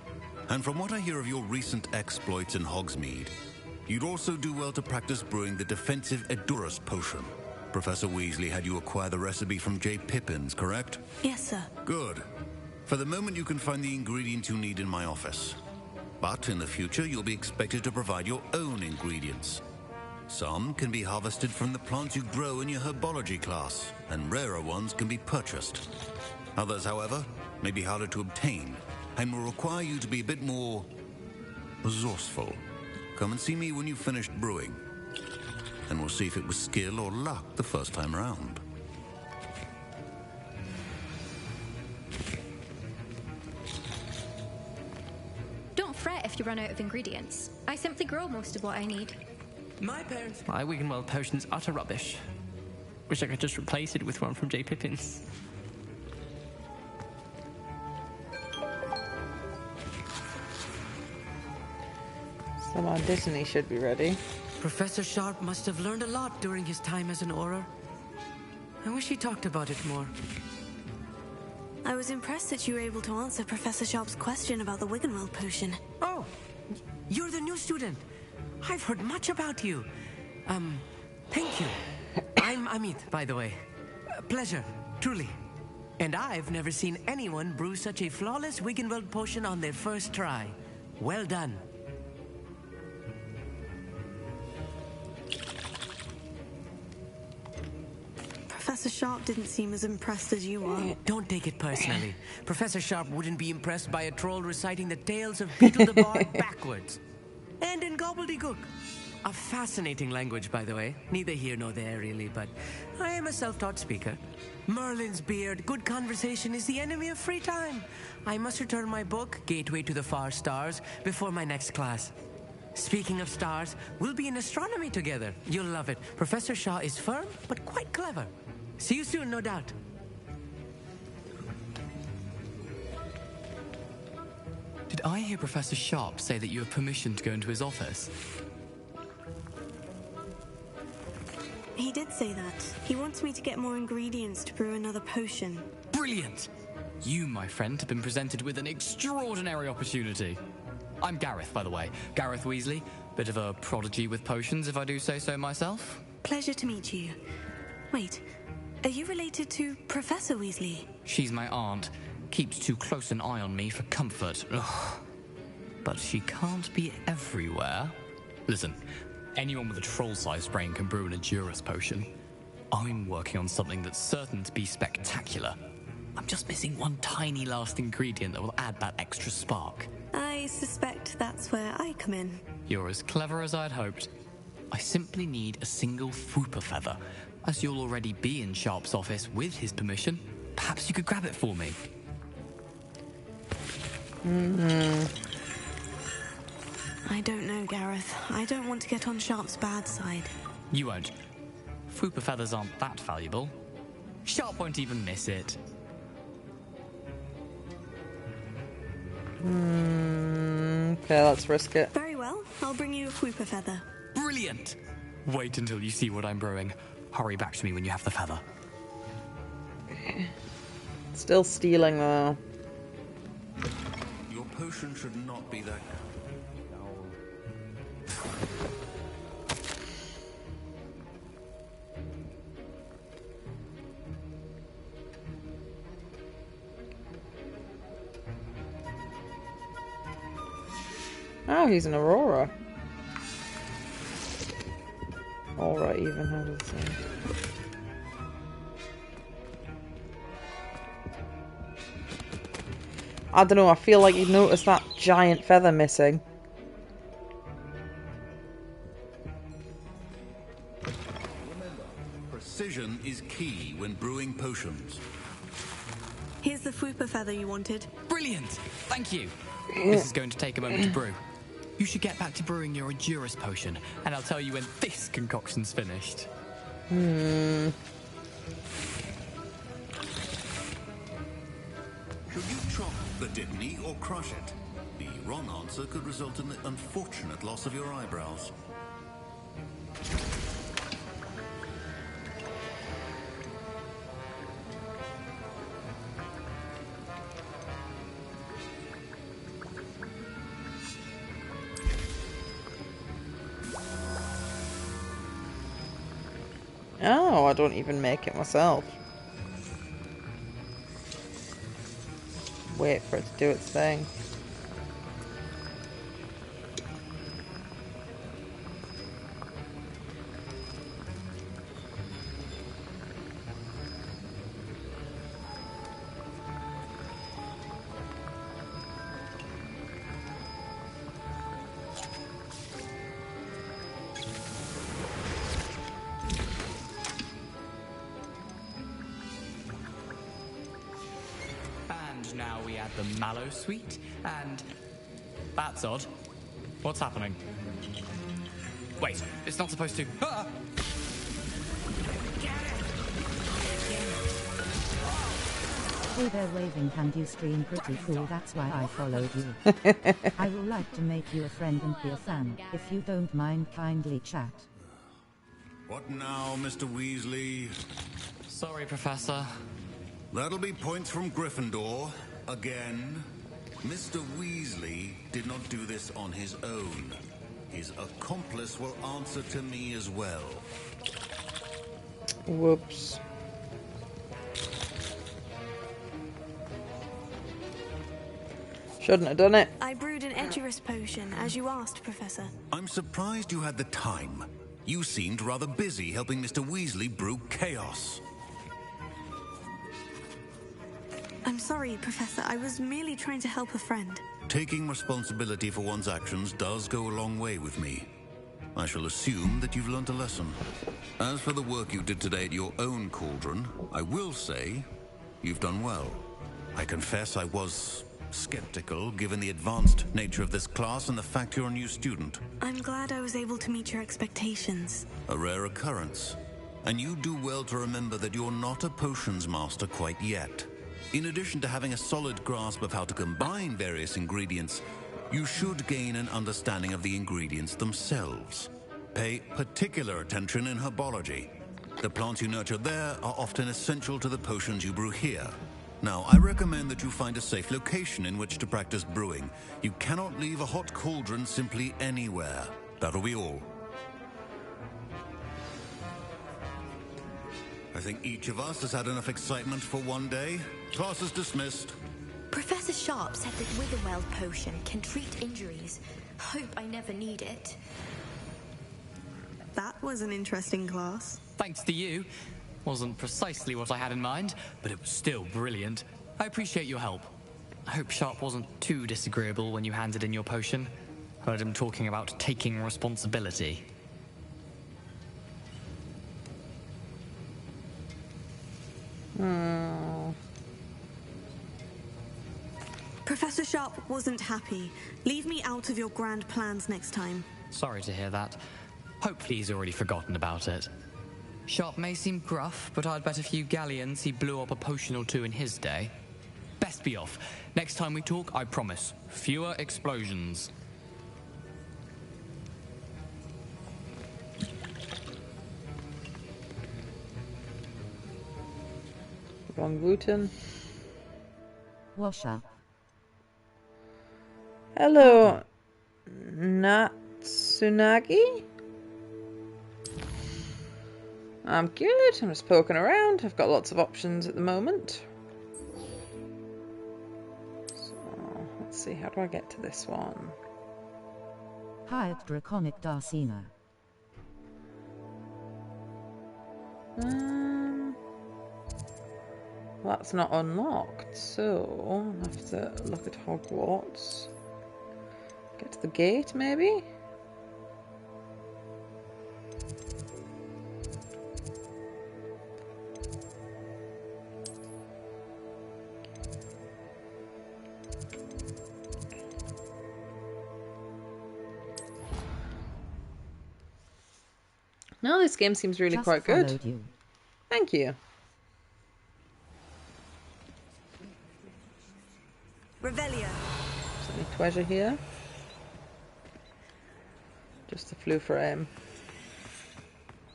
And from what I hear of your recent exploits in Hogsmeade, you'd also do well to practice brewing the defensive Edurus potion. Professor Weasley had you acquire the recipe from J. Pippin's, correct? Yes, sir. Good. For the moment, you can find the ingredients you need in my office. But in the future, you'll be expected to provide your own ingredients. Some can be harvested from the plants you grow in your herbology class, and rarer ones can be purchased. Others, however, may be harder to obtain, and will require you to be a bit more resourceful. Come and see me when you've finished brewing, and we'll see if it was skill or luck the first time round. Don't fret if you run out of ingredients. I simply grow most of what I need. My Wiggenweld potion's utter rubbish. Wish I could just replace it with one from J. Pippin's. So our Disney should be ready. Professor Sharp must have learned a lot during his time as an Auror. I wish he talked about it more. I was impressed that you were able to answer Professor Sharp's question about the Wiggenweld potion. Oh, you're the new student. I've heard much about you. Thank you. I'm Amit, by the way. Pleasure, truly. And I've never seen anyone brew such a flawless Wiggenweld potion on their first try. Well done. Professor Sharp didn't seem as impressed as you are. Don't take it personally. Professor Sharp wouldn't be impressed by a troll reciting the tales of Beetle the Bard backwards. And in gobbledygook. A fascinating language, by the way. Neither here nor there, really, but I am a self-taught speaker. Merlin's beard, good conversation is the enemy of free time. I must return my book, Gateway to the Far Stars, before my next class. Speaking of stars, we'll be in astronomy together. You'll love it. Professor Shaw is firm, but quite clever. See you soon, no doubt. Did I hear Professor Sharp say that you have permission to go into his office? He did say that. He wants me to get more ingredients to brew another potion. Brilliant! You, my friend, have been presented with an extraordinary opportunity. I'm Gareth, by the way. Gareth Weasley. Bit of a prodigy with potions, if I do say so myself. Pleasure to meet you. Wait, are you related to Professor Weasley? She's my aunt. Keeps too close an eye on me for comfort. Ugh. But she can't be everywhere. Listen, anyone with a troll-sized brain can brew an Edurus potion. I'm working on something that's certain to be spectacular. I'm just missing one tiny last ingredient that will add that extra spark. I suspect that's where I come in. You're as clever as I'd hoped. I simply need a single Fwooper feather. As you'll already be in Sharp's office with his permission, perhaps you could grab it for me. I don't know, Gareth. I don't want to get on Sharp's bad side. You won't. Fwooper feathers aren't that valuable. Sharp won't even miss it. Okay, let's risk it. Very well. I'll bring you a Fwooper feather. Brilliant! Wait until you see what I'm brewing. Hurry back to me when you have the feather. Still stealing, though. Your potion should not be that... Oh, he's an Aurora. Alright, even, how does it say? I don't know, I feel like you'd notice that giant feather missing. Remember, precision is key when brewing potions. Here's the Fwooper feather you wanted. Brilliant! Thank you. This is going to take a moment to brew. You should get back to brewing your Endurus potion, and I'll tell you when this concoction's finished. Should you chop the Dittany or crush it? The wrong answer could result in the unfortunate loss of your eyebrows. Oh, I don't even make it myself. Wait for it to do its thing. Now we add the mallow sweet, and... That's odd. What's happening? Wait, it's not supposed to... Ah! Hey there, waving hand, you stream pretty cool, that's why I followed you. I will like to make you a friend and be a fan, if you don't mind kindly chat. What now, Mr. Weasley? Sorry, Professor. That'll be points from Gryffindor. Again. Mr. Weasley did not do this on his own. His accomplice will answer to me as well. Whoops. Shouldn't have done it. I brewed an Endurus potion, as you asked, Professor. I'm surprised you had the time. You seemed rather busy helping Mr. Weasley brew chaos. I'm sorry, Professor. I was merely trying to help a friend. Taking responsibility for one's actions does go a long way with me. I shall assume that you've learnt a lesson. As for the work you did today at your own cauldron, I will say you've done well. I confess I was skeptical given the advanced nature of this class and the fact you're a new student. I'm glad I was able to meet your expectations. A rare occurrence. And you do well to remember that you're not a potions master quite yet. In addition to having a solid grasp of how to combine various ingredients, you should gain an understanding of the ingredients themselves. Pay particular attention in herbology. The plants you nurture there are often essential to the potions you brew here. Now, I recommend that you find a safe location in which to practice brewing. You cannot leave a hot cauldron simply anywhere. That'll be all. I think each of us has had enough excitement for one day. Class is dismissed. Professor Sharp said that Witherweld potion can treat injuries. Hope I never need it. That was an interesting class. Thanks to you. Wasn't precisely what I had in mind, but it was still brilliant. I appreciate your help. I hope Sharp wasn't too disagreeable when you handed in your potion. Heard him talking about taking responsibility. Professor Sharp wasn't happy. Leave me out of your grand plans next time. Sorry to hear that. Hopefully he's already forgotten about it. Sharp may seem gruff, but I'd bet a few galleons he blew up a potion or two in his day. Best be off. Next time we talk, I promise, fewer explosions. Wrong Wooten. Wash up. Hello, Natsunagi? I'm good. I'm just poking around. I've got lots of options at the moment. So, let's see. How do I get to this one? Hired Draconic Darsena. That's not unlocked, so I'll have to look at Hogwarts. Get to the gate, maybe? No, this game seems really quite good. You. Thank you. Revelio. Is there any treasure here? Just a flew for him.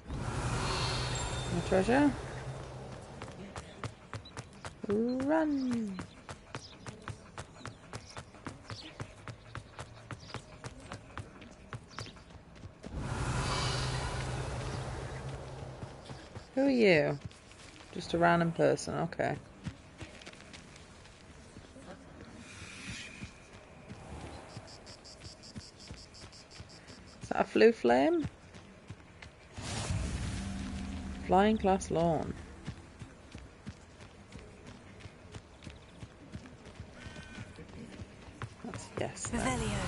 No treasure? Run! Who are you? Just a random person, okay. Is that a flu flame? Flying glass lawn. That's yes. Revelio.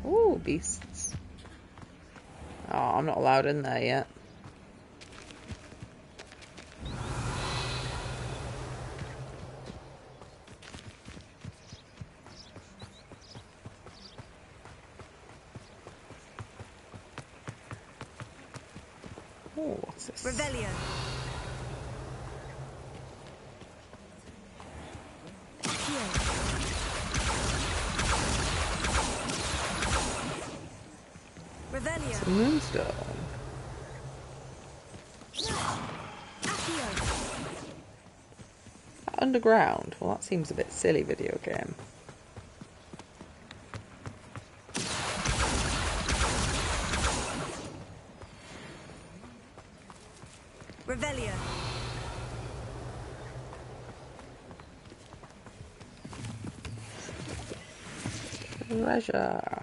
Ooh, beasts. Oh, I'm not allowed in there yet. Oh, what's this? Revelio. Revelio. It's a moonstone. Underground? Well, that seems a bit silly, video game. Revelio. Treasure.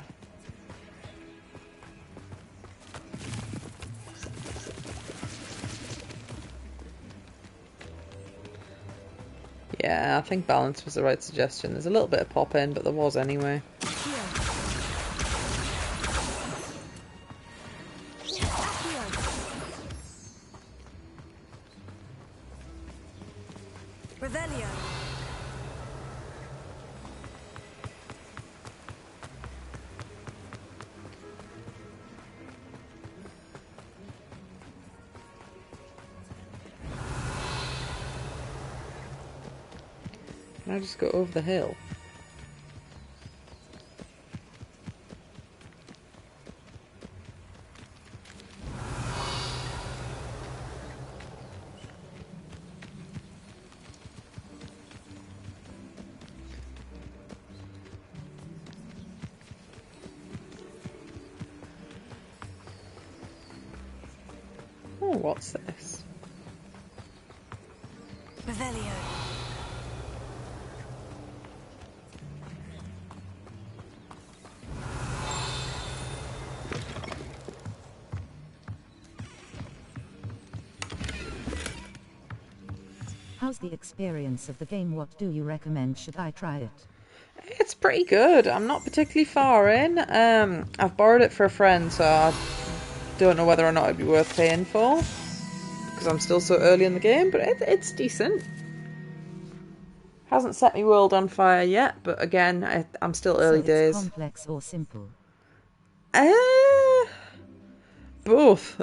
Yeah, I think balance was the right suggestion. There's a little bit of pop in, but there was anyway. Revelio. Can I just go over the hill? Oh, what's this? Revelio. How's the experience of the game? What do you recommend? Should I try it? It's pretty good. I'm not particularly far in. I've borrowed it for a friend, so I don't know whether or not it'd be worth paying for, because I'm still so early in the game, but it's decent. Hasn't set me world on fire yet, but again, I'm still early So it's days. complex or simple? Both.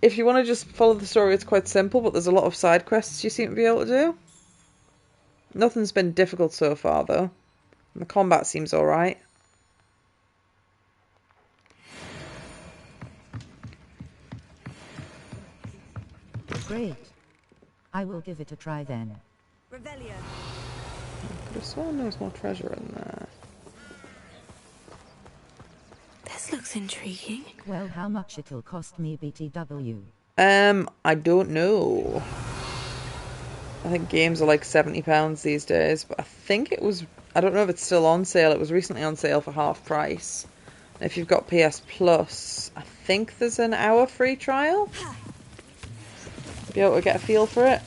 If you want to just follow the story, it's quite simple, but there's a lot of side quests you seem to be able to do. Nothing's been difficult so far, though. The combat seems alright. Great. I will give it a try then. Revelio. Could have sworn there was more treasure in there. This looks intriguing. Well, how much it'll cost me BTW? I don't know. I think games are like £70 these days, but I think it was... I don't know if it's still on sale. It was recently on sale for half price. And if you've got PS Plus, I think there's an hour free trial. Be able to get a feel for it.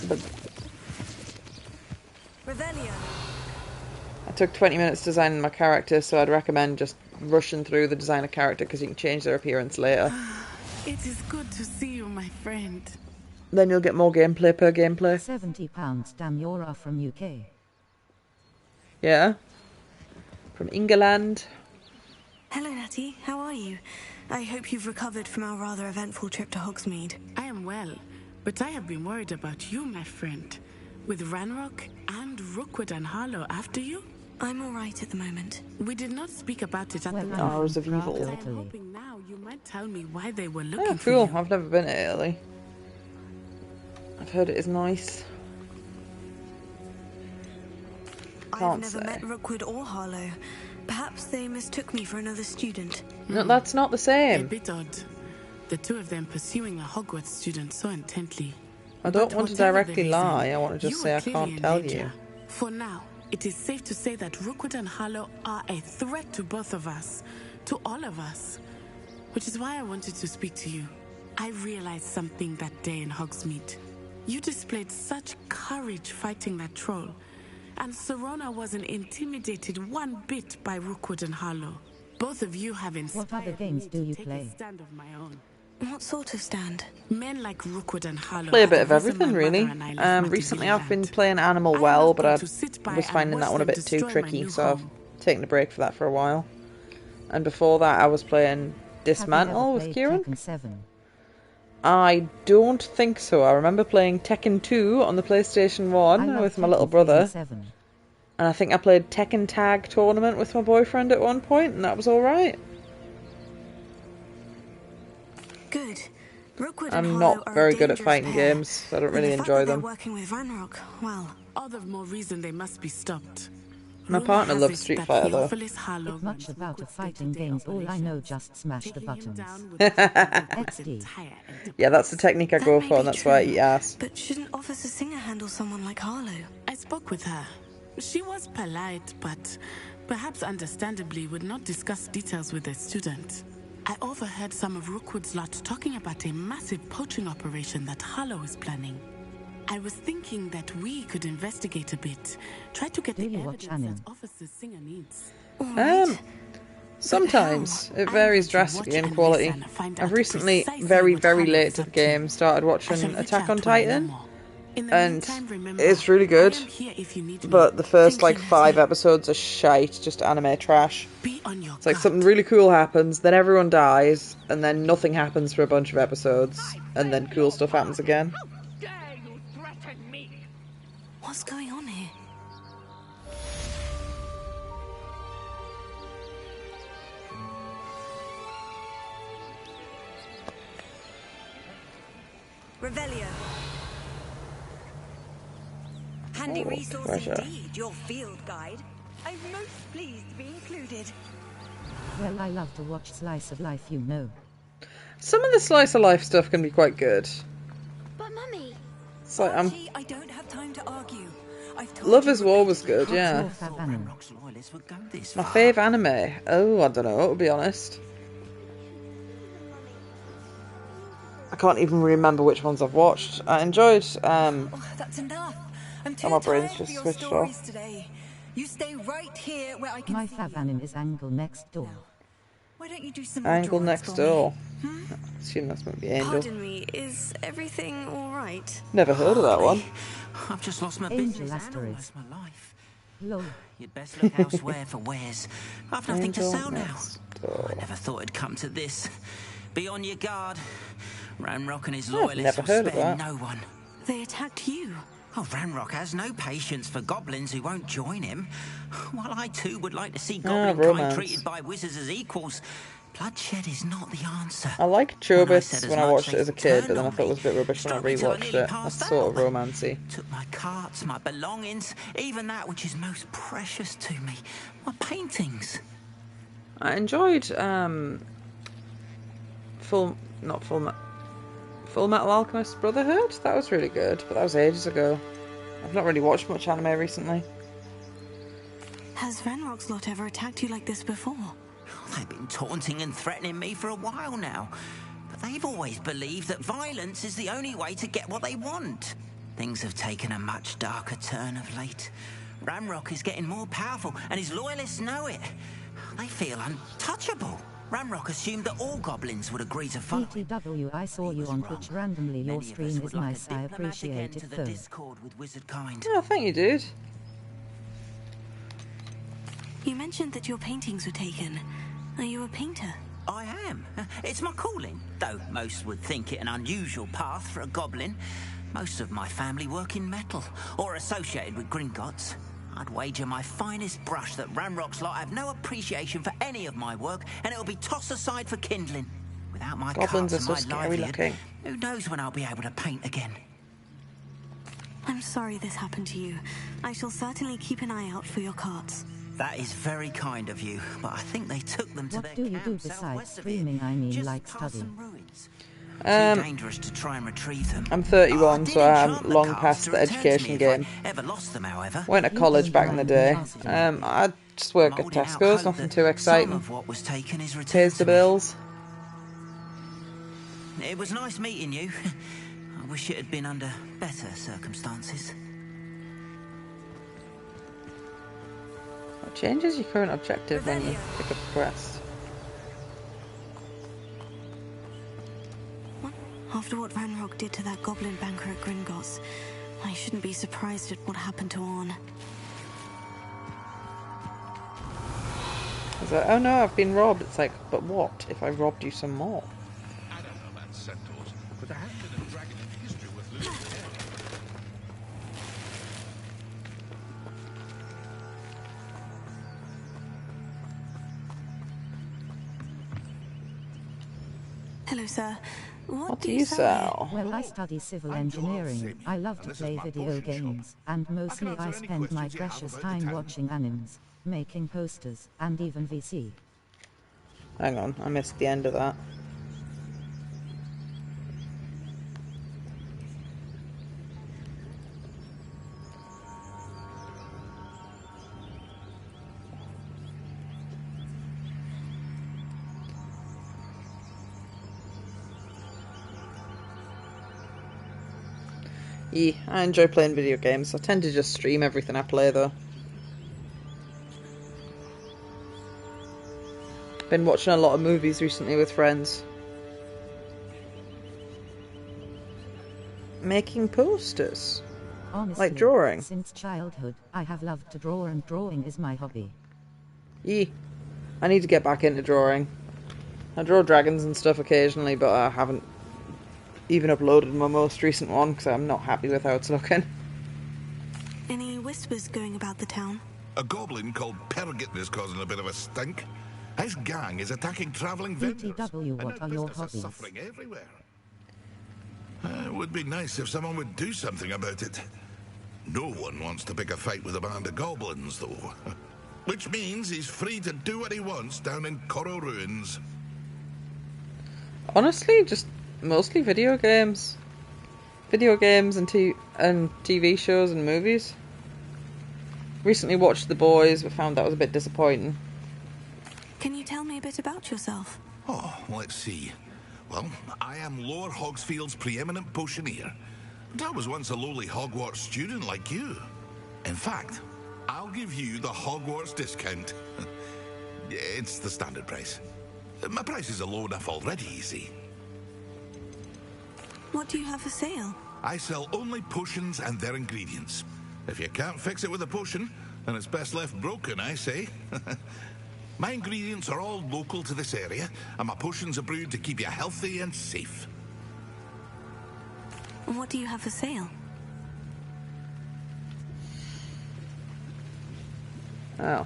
But Revelio. I took 20 minutes designing my character, so I'd recommend just rushing through the design of character because you can change their appearance later. It is good to see you, my friend. Then you'll get more gameplay per gameplay. £70, damn, you're from UK. Yeah. From England. Hello, Natty. How are you? I hope you've recovered from our rather eventful trip to Hogsmeade. I am well, but I have been worried about you, my friend. With Ranrock and Rookwood and Harlow after you? I'm all right at the moment. We did not speak about it at the Hours of Evil. I'm hoping now you might tell me why they were looking Oh, for cool. you. I've never been to Italy. I've heard it is nice. I've never met Rookwood or Harlow. Perhaps they mistook me for another student. No, that's not the A same. bit odd. The two of them pursuing a Hogwarts student so intently. I don't But want to whatever the directly reason, lie. I want to just you say are I clearly can't in tell danger. you. For now, it is safe to say that Rookwood and Harlow are a threat to both of us. To all of us. Which is why I wanted to speak to you. I realized something that day in Hogsmeade. You displayed such courage fighting that troll. And Serona wasn't intimidated one bit by Rookwood and Harlow. Both of you have inspired What other games me do you to take play? a stand of my own. What sort of stand? Men like Rookwood and Harlow Play a bit have of the reason everything, my really. mother and I left Recently Matilda I've been Land. playing Animal I Well, love but them I to sit by was and finding that watch one a them bit too destroy my tricky, new so home. I've taken a break for that for a while. And before that I was playing Dismantle with Kieran. Tekken 7? I don't think so. I remember playing Tekken 2 on the PlayStation 1 with my little brother. 7. And I think I played Tekken Tag Tournament with my boyfriend at one point, and that was alright. Good. Rookwood and I'm Harlow not are a very good at dangerous fighting pair. games, so I don't And really the fact enjoy that they're them. working with Ranrock, well, All the more reason they must be stopped. My Rumor partner has loves it Street that Fighter, though. Theophilus Harlow It's much runs about the Rookwood's fighting day-to-day games, all I know operations. just smash the Taking him buttons. down would XD. Yeah, that's the technique I that go may for, be and that's why I true, eat ass. But shouldn't Officer Singer handle someone like Harlow? I spoke with her. She was polite, but perhaps understandably would not discuss details with a student. I overheard some of Rookwood's lot talking about a massive poaching operation that Harlow is planning. I was thinking that we could investigate a bit. Try to get Do the you watch evidence anime? that Officer Singer needs. Sometimes. It I'm varies going to drastically watch in and quality. listen, find I've out recently, precisely very, what very Harlow late is to the up to. game, started I watching shall reach Attack out on when I know Titan. more. In the And meantime, remember, it's really good. I am here if you need me. But the first, Thank you, like, 5 Natty. episodes are shite, just anime trash. Be on your It's like guard. something really cool happens, then everyone dies, and then nothing happens for a bunch of episodes, and then cool stuff happens again. What's going on here? Revelio. Handy Oh, resource treasure. indeed, your field guide. I'm most pleased to be included. Well, I love to watch Slice of Life, you know. Some of the slice of life stuff can be quite good. But mummy, It's like, Archie, I don't have time to argue. I've told Love you is War was repeatedly. good, yeah. What's your fab anime? My fave anime? Oh, I don't know, to be honest. I can't even remember which ones I've watched. I enjoyed, Oh, that's enough. I'm too my brain's tired just for your switched stories off. today. You stay right here where I can My see fab you. anime is Angle Next Door. Why don't you do some more Angle drawings Next for Door. me? I assume that's maybe Angel. Pardon me, is everything all right? Never heard of that one. I've just lost my Angel business and asterisk. almost my life. Lol. You'd best look elsewhere for wares. I've nothing to Angel sell now. next door. I never thought it'd come to this. Be on your guard. Ranrock and his I've loyalists never will heard of spare that. no one. They attacked you. Oh, Ranrock has no patience for goblins who won't join him. While I too would like to see goblin kind romance. treated by wizards as equals, bloodshed is not the answer. I liked When I Chobits said as when I much, watched it they as a kid, but turned then I on thought it me. was a bit rubbish when I Struck me till I rewatched nearly it. passed That's sort of out. romancy. Took my carts, my belongings, even that which is most precious to me, my paintings. I enjoyed Full Metal Alchemist Brotherhood. That was really good, but that was ages ago. I've not really watched much anime recently. Has Ranrock's lot ever attacked you like this before? They've been taunting and threatening me for a while now, but they've always believed that violence is the only way to get what they want. Things have taken a much darker turn of late. Ranrock is getting more powerful, and his loyalists know it. They feel untouchable. Ranrock assumed that all goblins would agree to follow him. BTW, I saw you on Twitch randomly. Your stream is nice. I appreciate it though. Discord with wizard kind. Oh, thank you, dude. You mentioned that your paintings were taken. Are you a painter? I am. It's my calling, though most would think it an unusual path for a goblin. Most of my family work in metal, or associated with Gringotts. I'd wager my finest brush that Ranrock's lot have no appreciation for any of my work, and it'll be tossed aside for kindling. Without my Goblins carts are and so my scary livelihood, looking. who knows when I'll be able to paint again. I'm sorry this happened to you. I shall certainly keep an eye out for your carts. That is very kind of you, but I think they took them to What their do you do camp besides southwest of here, streaming? I mean, just like past study. some ruins. Too dangerous to try and retrieve them. I'm 31, did so I'm enchant the long cards past to the return to education me game. if I ever lost them, however. Went to college back in the day. I just work at Holding out Tesco's, hope nothing that too Some exciting. of what was taken is returned Pays the to me. bills. It was nice meeting you. I wish it had been under better circumstances. What changes your current objective when you pick up a quest? After what Ranrock did to that goblin banker at Gringotts, I shouldn't be surprised at what happened to Orn. It's like, oh no, I've been robbed. It's like, but what if I robbed you some more? I don't know about centaurs, but there has been a dragon in history worth losing. Hello, sir. What do you sell? Well, I study civil engineering. I love to play video games, and mostly I spend my precious time watching animes, making posters, and even VC. Hang on, I missed the end of that. Yeah, I enjoy playing video games. I tend to just stream everything I play though. Been watching a lot of movies recently with friends. Making posters. Honestly, like drawing. Since childhood, I have loved to draw, and drawing is my hobby. Yeah, I need to get back into drawing. I draw dragons and stuff occasionally, but I haven't even uploaded my most recent one because I'm not happy with how it's looking. Any whispers going about the town? A goblin called Pergit is causing a bit of a stink. His gang is attacking travelling vendors. BTW, what are your hobbies? Suffering everywhere. It would be nice if someone would do something about it. No one wants to pick a fight with a band of goblins, though. Which means he's free to do what he wants down in Coral Ruins. Honestly, just mostly video games. Video games and TV shows and movies. Recently watched The Boys, but found that was a bit disappointing. Can you tell me a bit about yourself? Oh, let's see. Well, I am Lower Hogsfield's preeminent potioneer. But I was once a lowly Hogwarts student like you. In fact, I'll give you the Hogwarts discount. It's the standard price. My prices are low enough already, you see. What do you have for sale? I sell only potions and their ingredients. If you can't fix it with a potion, then it's best left broken, I say. My ingredients are all local to this area, and my potions are brewed to keep you healthy and safe. What do you have for sale? Oh.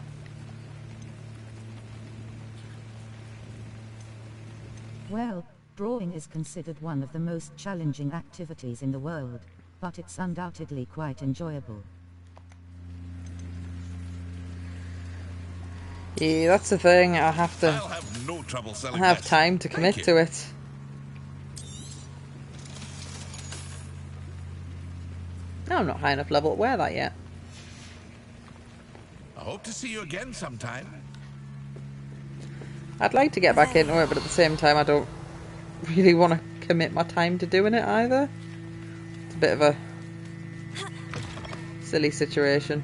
Well, drawing is considered one of the most challenging activities in the world, but it's undoubtedly quite enjoyable. Yeah, that's the thing. I have to I'll have no trouble selling have this. time to commit Thank to you. it. No, I'm not high enough level to wear that yet. I hope to see you again sometime. I'd like to get back into it, but at the same time I don't really want to commit my time to doing it either. It's a bit of a silly situation.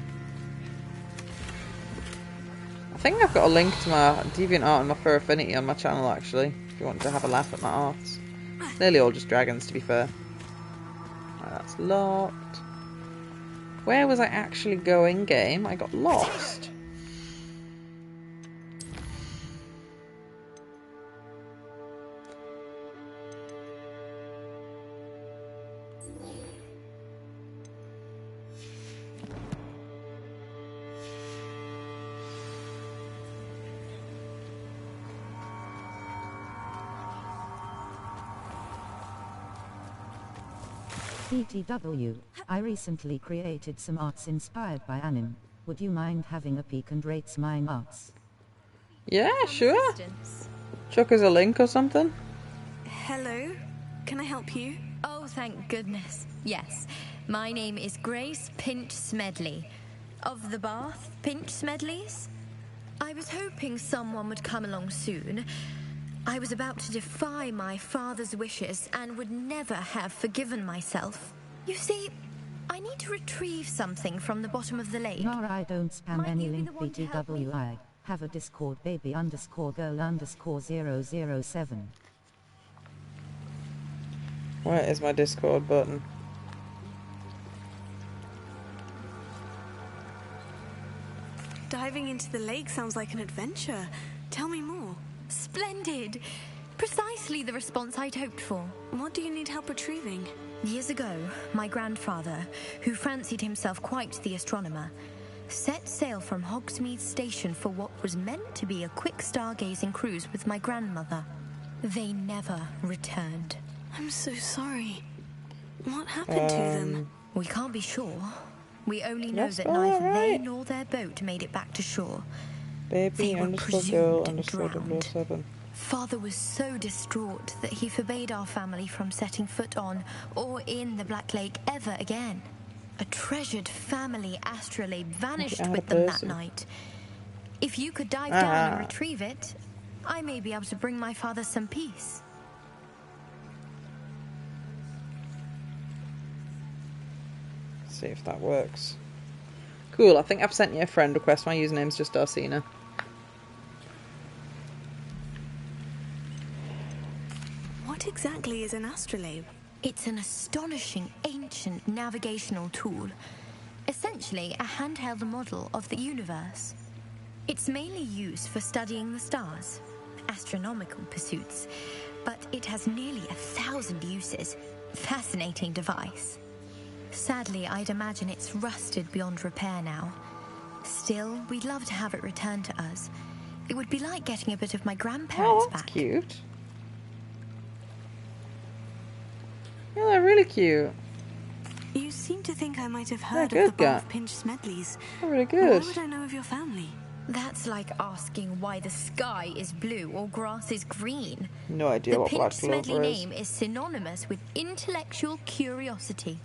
I think I've got a link to my DeviantArt and my Fur Affinity on my channel actually, if you want to have a laugh at my arts. Nearly all just dragons, to be fair. Right, that's locked. Where was I actually going, game? I got lost. BTW, I recently created some arts inspired by anime. Would you mind having a peek and rate mine arts? Yeah, sure. Chuck us a link or something. Hello? Can I help you? Oh, thank goodness. Yes. My name is Grace Pinch Smedley. Of the Bath Pinch Smedleys? I was hoping someone would come along soon. I was about to defy my father's wishes and would never have forgiven myself. You see, I need to retrieve something from the bottom of the lake. Nora, I don't spam any link BTW. I have a Discord baby _girl _007. Where is my Discord button? Diving into the lake sounds like an adventure. Tell me more. Splendid! Precisely the response I'd hoped for. What do you need help retrieving? Years ago, my grandfather, who fancied himself quite the astronomer, set sail from Hogsmeade Station for what was meant to be a quick stargazing cruise with my grandmother. They never returned. I'm so sorry. What happened to them? We can't be sure. We only know That's that all neither they right. nor their boat made it back to shore. Baby They were _girl presumed drowned. 007. Father was so distraught that he forbade our family from setting foot on or in the Black Lake ever again. A treasured family astrolabe vanished with them that night. If you could dive down and retrieve it, I may be able to bring my father some peace. See if that works. Cool, I think I've sent you a friend request. My username's just Arsena. What exactly is an astrolabe? It's an astonishing ancient navigational tool. Essentially a handheld model of the universe. It's mainly used for studying the stars, astronomical pursuits, but it has nearly 1,000 uses. Fascinating device. Sadly, I'd imagine it's rusted beyond repair now. Still, we'd love to have it returned to us. It would be like getting a bit of my grandparents Oh, that's back. cute. Yeah, they're really cute. You seem to think I might have heard They're of the good, Bath Gat. Pinch Smedleys. They're really good. Why would I know of your family? That's like asking why the sky is blue or grass is green. No idea The what Black Pinch Smedley Clover is. name is synonymous with intellectual curiosity.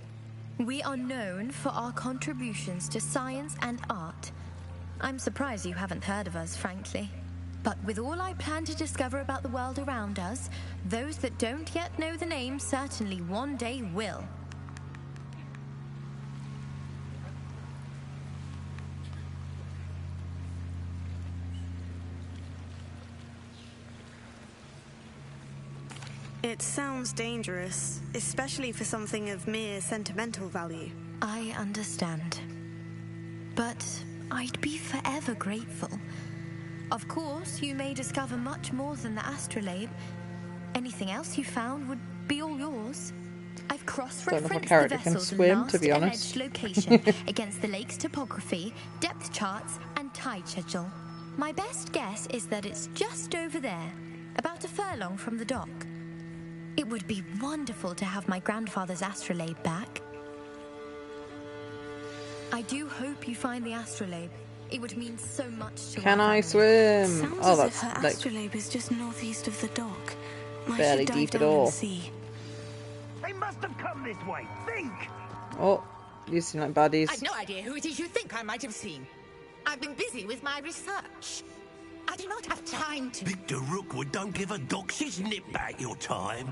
We are known for our contributions to science and art. I'm surprised you haven't heard of us, frankly. But with all I plan to discover about the world around us, those that don't yet know the name certainly one day will. It sounds dangerous, especially for something of mere sentimental value. I understand. But I'd be forever grateful. Of course, you may discover much more than the astrolabe. Anything else you found would be all yours. I've cross-referenced the vessel's last alleged location against the lake's topography, depth charts, and tide schedule. My best guess is that it's just over there, about a furlong from the dock. It would be wonderful to have my grandfather's astrolabe back. I do hope you find the astrolabe. It would mean so much to Can I our swim? Sounds Oh, as that's if her like astrolabe is just northeast of the dock. I barely should dive deep at down all. and see. They must have come this way. Think! Oh, you seem like baddies. I've no idea who it is you think I might have seen. I've been busy with my research. I do not have time to... Victor Rookwood don't give a doxy's nip back your time.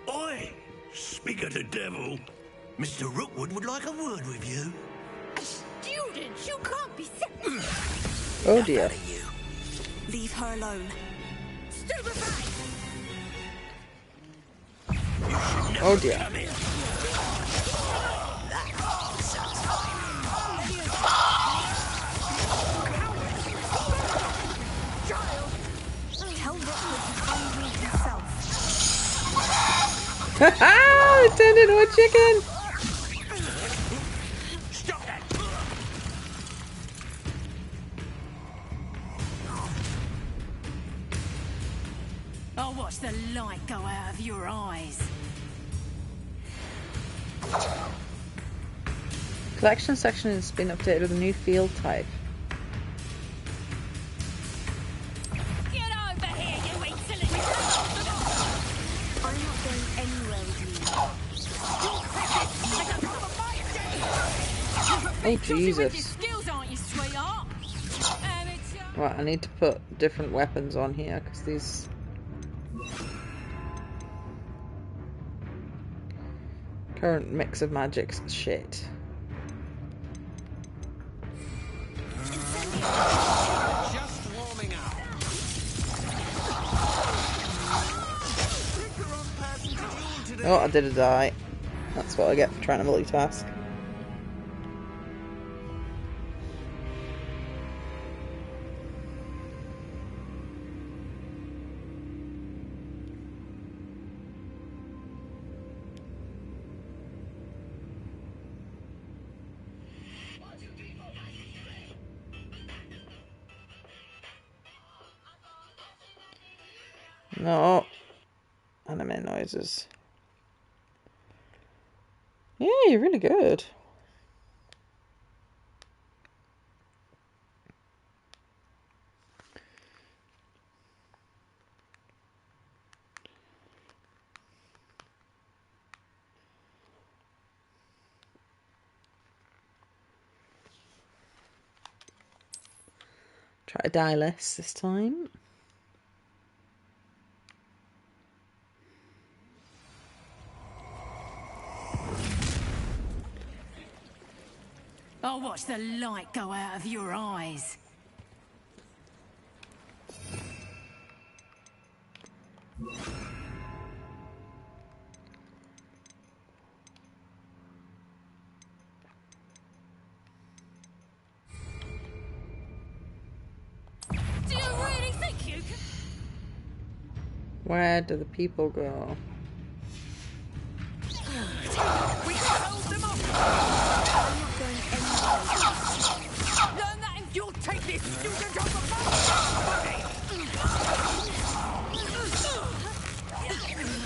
Oi! Speak of the devil. Mr. Rookwood would like a word with you. A student? You can't be serious. Oh dear. Leave her alone. Stupefy! Oh dear. Tell Rookwood to find me himself. It turned into a chicken! Stop that! I'll watch the light go out of your eyes. Collection section has been updated with a new field type. Get over here, you insolent... I'm not going anywhere with you. Oh Jesus. Skills, aren't you, sweetheart? Right, I need to put different weapons on here because these... current mix of magic's shit. Just warming up. Oh, I did a die. That's what I get for trying to multitask. No. Anime noises. Yeah, you're really good. Try to die less this time. I'll watch the light go out of your eyes. Do you really think you can... Where do the people go? We can hold them off! I'm not going anywhere. Learn that and you'll take this student over my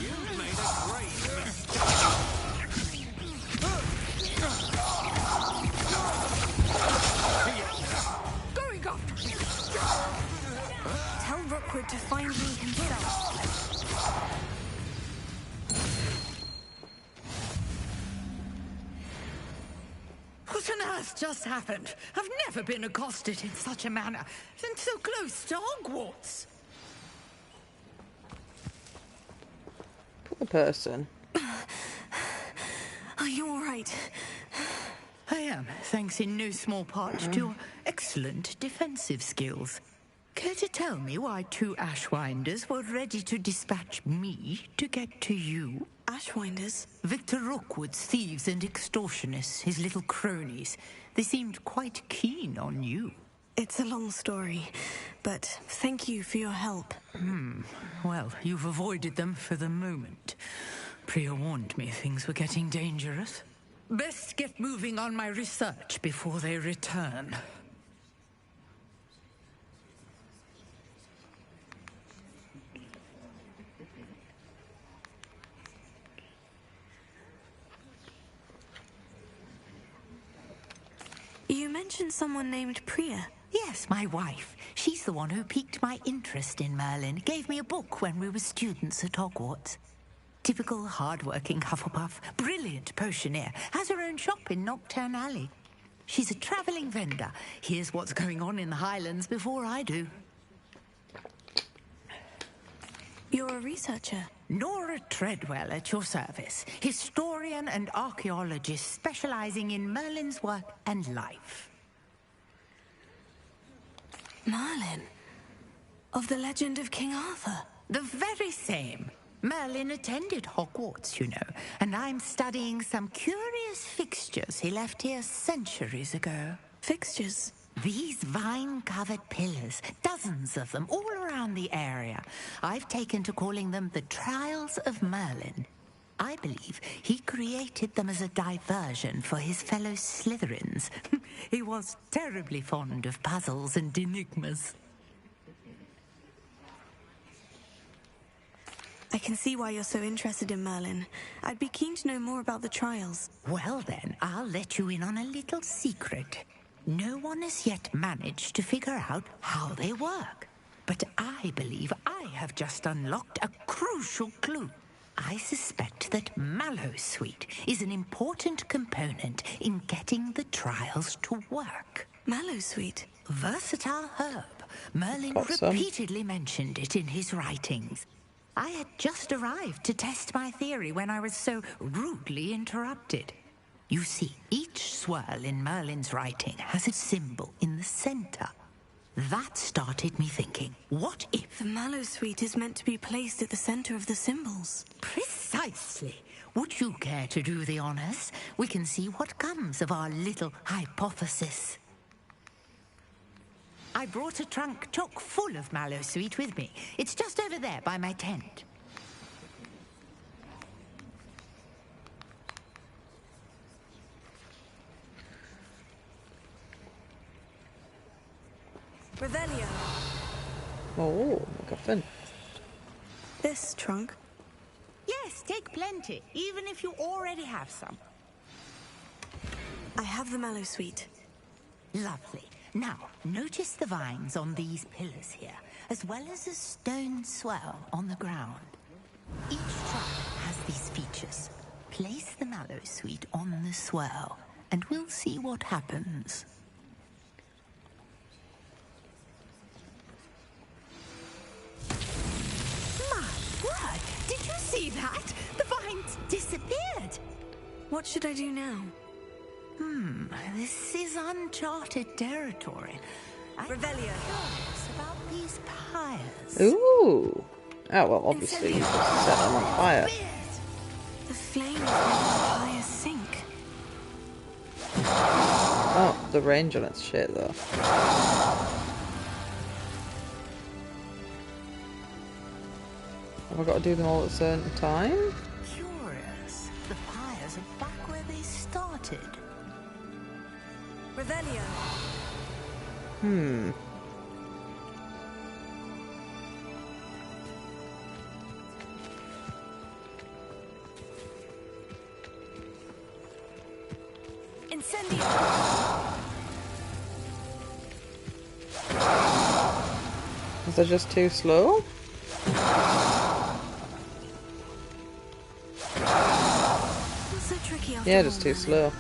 You made a great mistake. Going after you. Tell Rookwood to find me himself. What on earth just happened? I've never been accosted in such a manner, and so close to Hogwarts. Poor person. Are you alright? I am, thanks in no small part to your excellent defensive skills. Care to tell me why 2 Ashwinders were ready to dispatch me to get to you? Ashwinders? Victor Rookwood's thieves and extortionists, his little cronies. They seemed quite keen on you. It's a long story, but thank you for your help. Well, you've avoided them for the moment. Priya warned me things were getting dangerous. Best get moving on my research before they return. You mentioned someone named Priya. Yes, my wife. She's the one who piqued my interest in Merlin. Gave me a book when we were students at Hogwarts. Typical hard-working Hufflepuff. Brilliant potioneer. Has her own shop in Nocturne Alley. She's a travelling vendor. Hears what's going on in the Highlands before I do. You're a researcher? Nora Treadwell at your service. Historian and archaeologist specialising in Merlin's work and life. Merlin? Of the legend of King Arthur? The very same. Merlin attended Hogwarts, you know, and I'm studying some curious fixtures he left here centuries ago. Fixtures? These vine-covered pillars, dozens of them, all around the area. I've taken to calling them the Trials of Merlin. I believe he created them as a diversion for his fellow Slytherins. He was terribly fond of puzzles and enigmas. I can see why you're so interested in Merlin. I'd be keen to know more about the trials. Well then, I'll let you in on a little secret. No one has yet managed to figure out how they work. But I believe I have just unlocked a crucial clue. I suspect that Mallowsweet is an important component in getting the trials to work. Mallowsweet? Versatile herb. Merlin repeatedly mentioned it in his writings. I had just arrived to test my theory when I was so rudely interrupted. You see, each swirl in Merlin's writing has a symbol in the center. That started me thinking, what if... The Mallowsweet is meant to be placed at the center of the symbols. Precisely. Would you care to do the honors? We can see what comes of our little hypothesis. I brought a trunk chock full of Mallowsweet with me. It's just over there by my tent. Revelio. Oh, MacGuffin. This trunk? Yes, take plenty, even if you already have some. I have the Mallowsweet. Lovely. Now, notice the vines on these pillars here, as well as a stone swell on the ground. Each trunk has these features. Place the Mallowsweet on the swell, and we'll see what happens. My word! Did you see that? The vines disappeared! What should I do now? This is uncharted territory. I'm curious about these pyres. Ooh. Oh, well, obviously you just set them on fire. The flames make the pyre sink. Oh, the range on it's shit, though. Have I got to do them all at a certain time? Curious. The pyres are back where they started. Revelio. Incendio. Is that just too slow? Not so tricky after Yeah, all, just too Merlin. slow.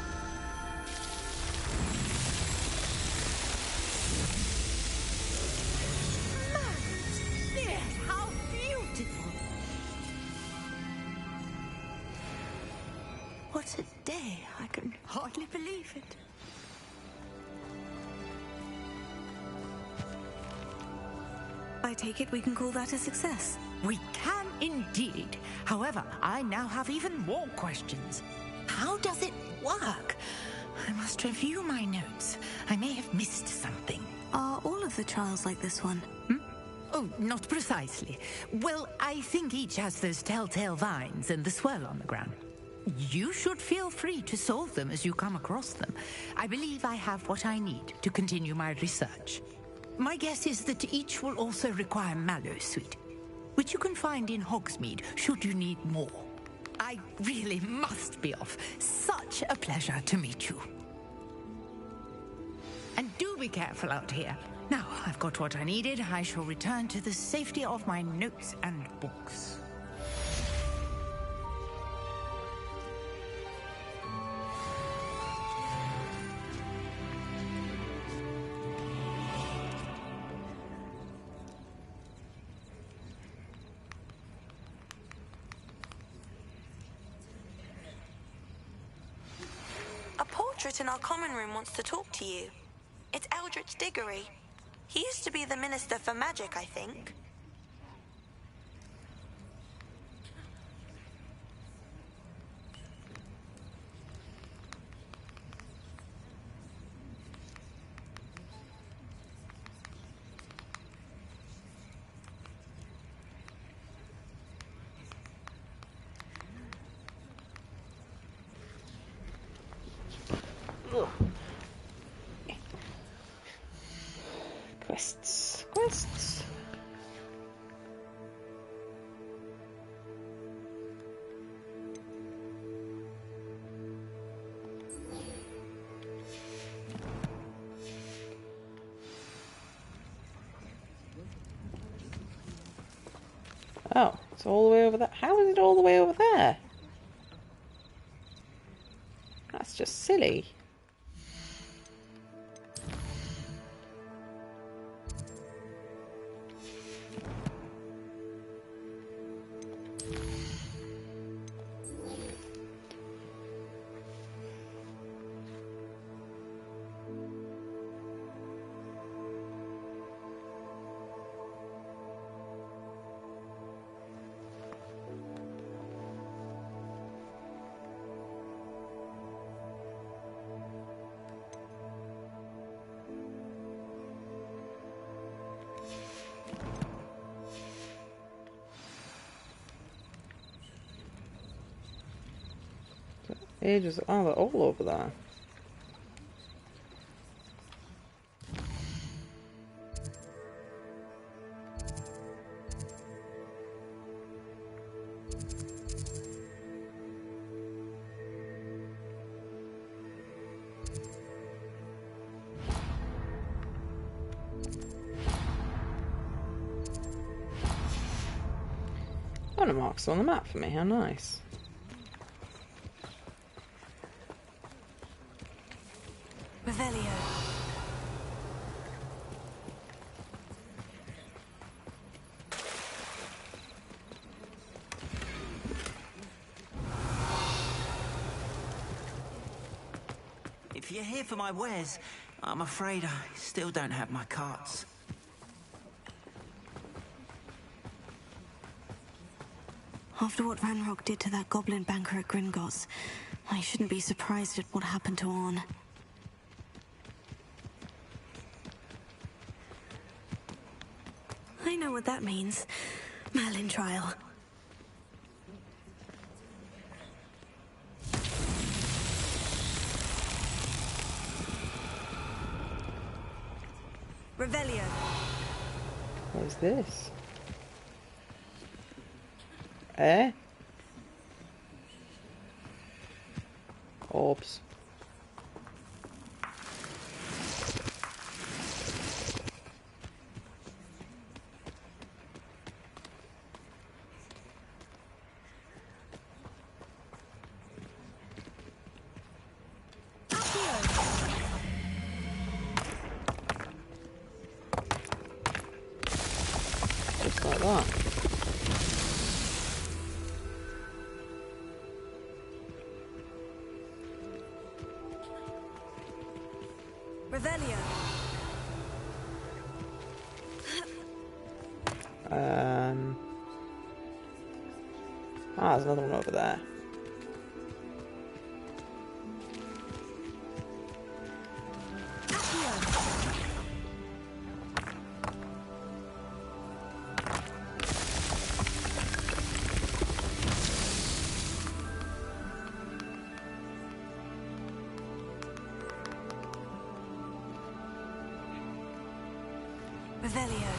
Yes, how beautiful! What a day! I can hardly believe it. I take it we can call that a success. We can indeed. However, I now have even more questions. How does it work? I must review my notes. I may have missed something. Are all of the trials like this one? Oh, not precisely. Well, I think each has those telltale vines and the swirl on the ground. You should feel free to solve them as you come across them. I believe I have what I need to continue my research. My guess is that each will also require mallow sweet, which you can find in Hogsmeade should you need more. I really must be off. Such a pleasure to meet you. And do be careful out here. Now, I've got what I needed. I shall return to the safety of my notes and books. A portrait in our common room wants to talk to you. It's Eldritch Diggory. He used to be the Minister for Magic, I think. Quests. Oh, it's all the way over there. How is it all the way over there? That's just silly. Ages. Oh, they're all over there. Oh, and it marks on the map for me. How nice. Revelio. If you're here for my wares, I'm afraid I still don't have my carts. After what Ranrock did to that goblin banker at Gringotts, I shouldn't be surprised at what happened to Orn. I know what that means. Merlin trial. Revelio. What is this? Eh? Orbs. Just like that. Revelio. There's another one over there. Revelio.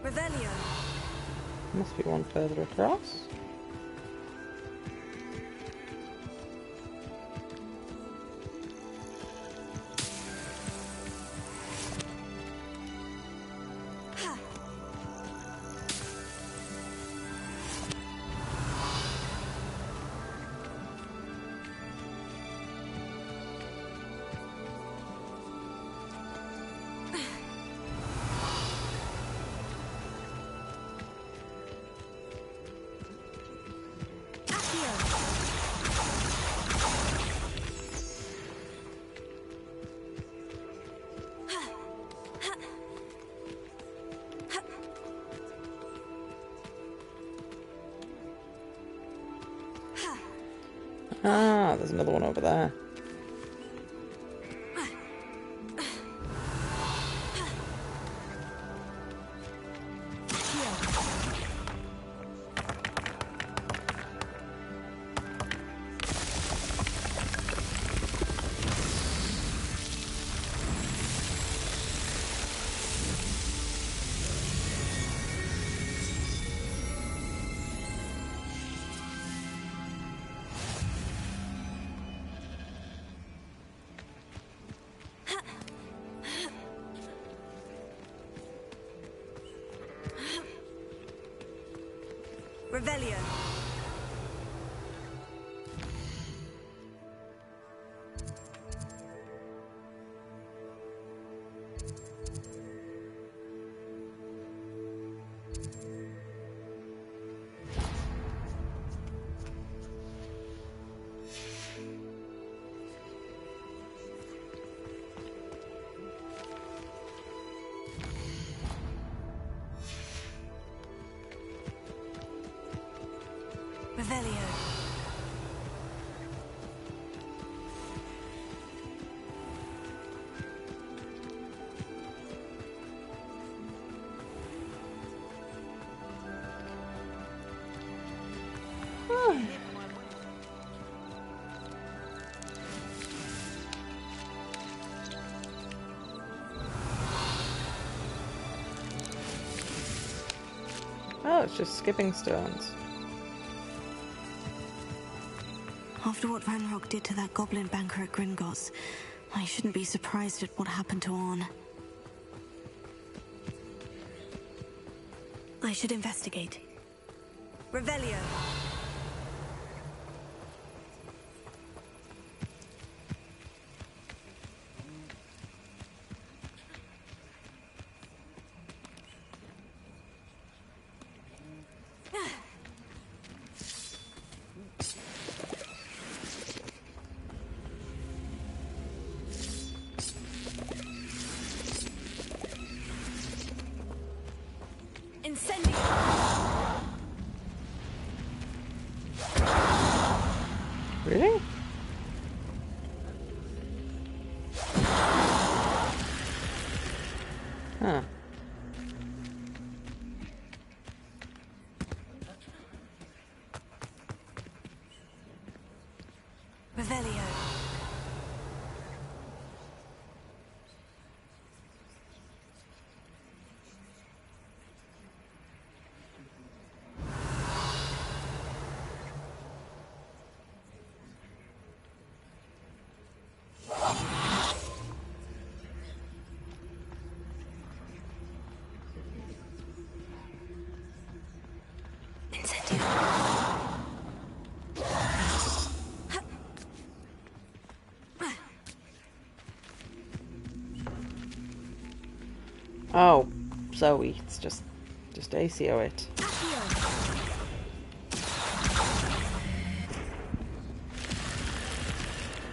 Revelio. Must be one further across. There's another one over there. Revelio. Revelio. Oh, it's just skipping stones. After what Ranrock did to that goblin banker at Gringotts, I shouldn't be surprised at what happened to Orn. I should investigate. Revelio. Really? Huh. Revelio. Oh, Zoe, it's just ACO it.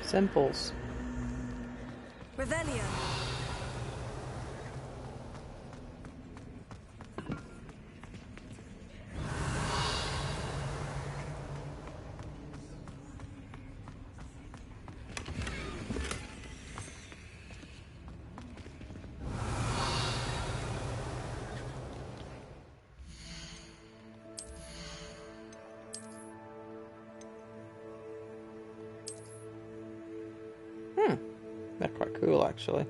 Simples. Revelio. They're quite cool, actually.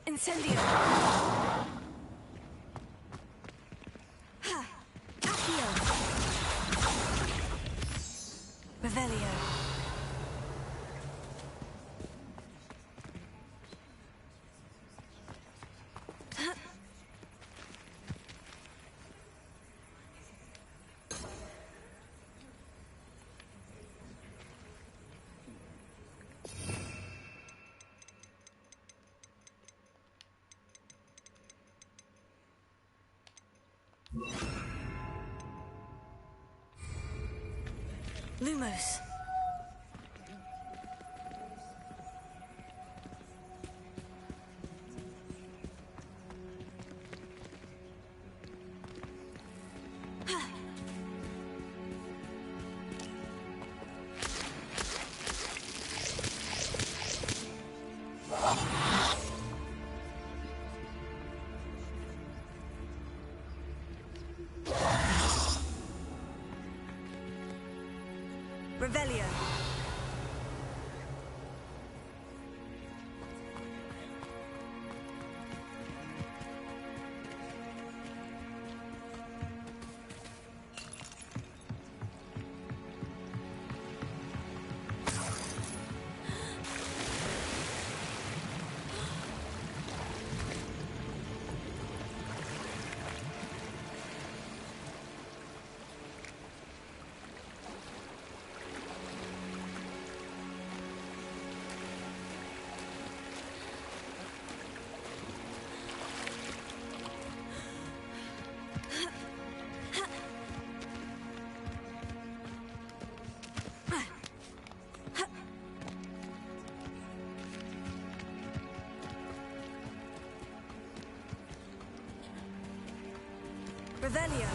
Incendio. Ha. Accio. Revelio. Lumos. Revelio. Revelio.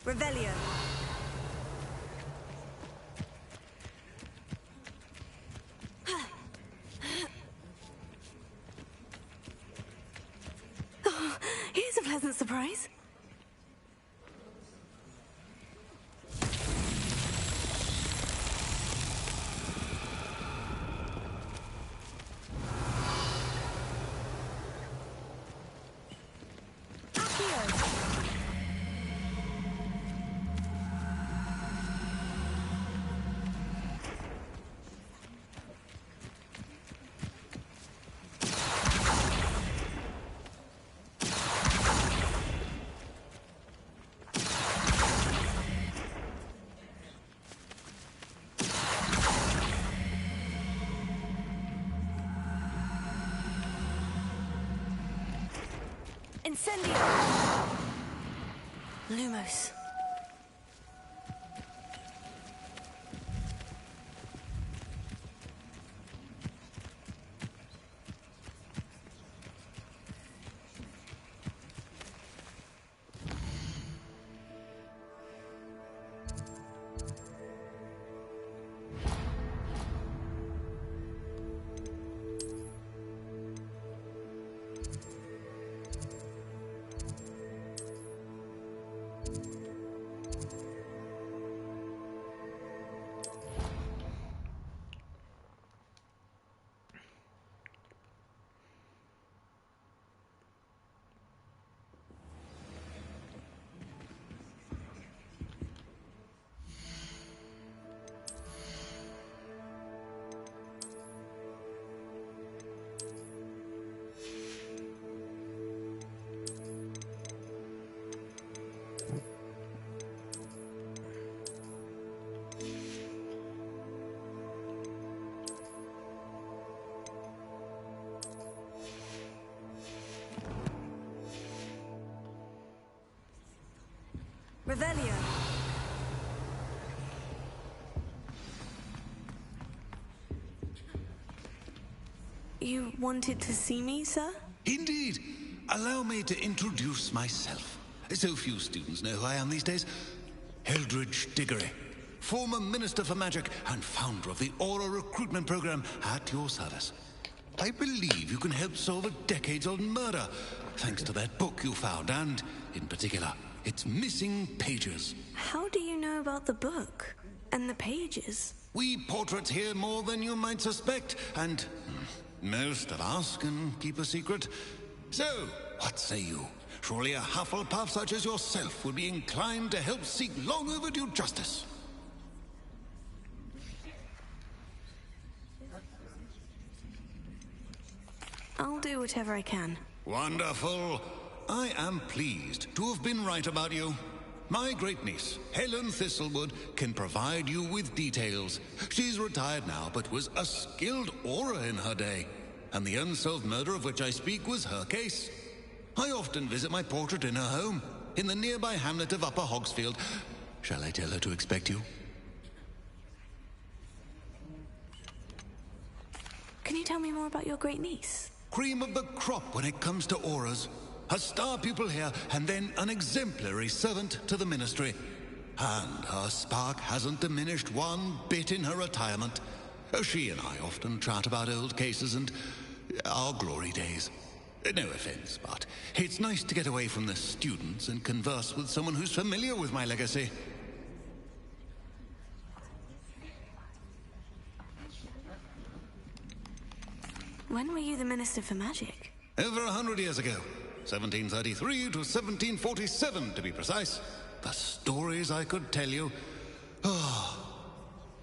Revelio. Oh, here's a pleasant surprise. Incendio! Lumos. Revelio. You wanted to see me, sir? Indeed. Allow me to introduce myself. So few students know who I am these days. Eldridge Diggory, former Minister for Magic and founder of the Aura Recruitment Program, at your service. I believe you can help solve a decades-old murder, thanks to that book you found, and, in particular, its missing pages. How do you know about the book? And the pages? We portraits hear more than you might suspect, and most of us can keep a secret. So, what say you? Surely a Hufflepuff such as yourself would be inclined to help seek long overdue justice. I'll do whatever I can. Wonderful. I am pleased to have been right about you. My great niece, Helen Thistlewood, can provide you with details. She's retired now, but was a skilled aura in her day. And the unsolved murder of which I speak was her case. I often visit my portrait in her home, in the nearby hamlet of Upper Hogsfield. Shall I tell her to expect you? Can you tell me more about your great niece? Cream of the crop when it comes to auras. A star pupil here, and then an exemplary servant to the ministry. And her spark hasn't diminished one bit in her retirement. She and I often chat about old cases and our glory days. No offense, but it's nice to get away from the students and converse with someone who's familiar with my legacy. When were you the Minister for Magic? Over 100 years ago. 1733 to 1747, to be precise. The stories I could tell you.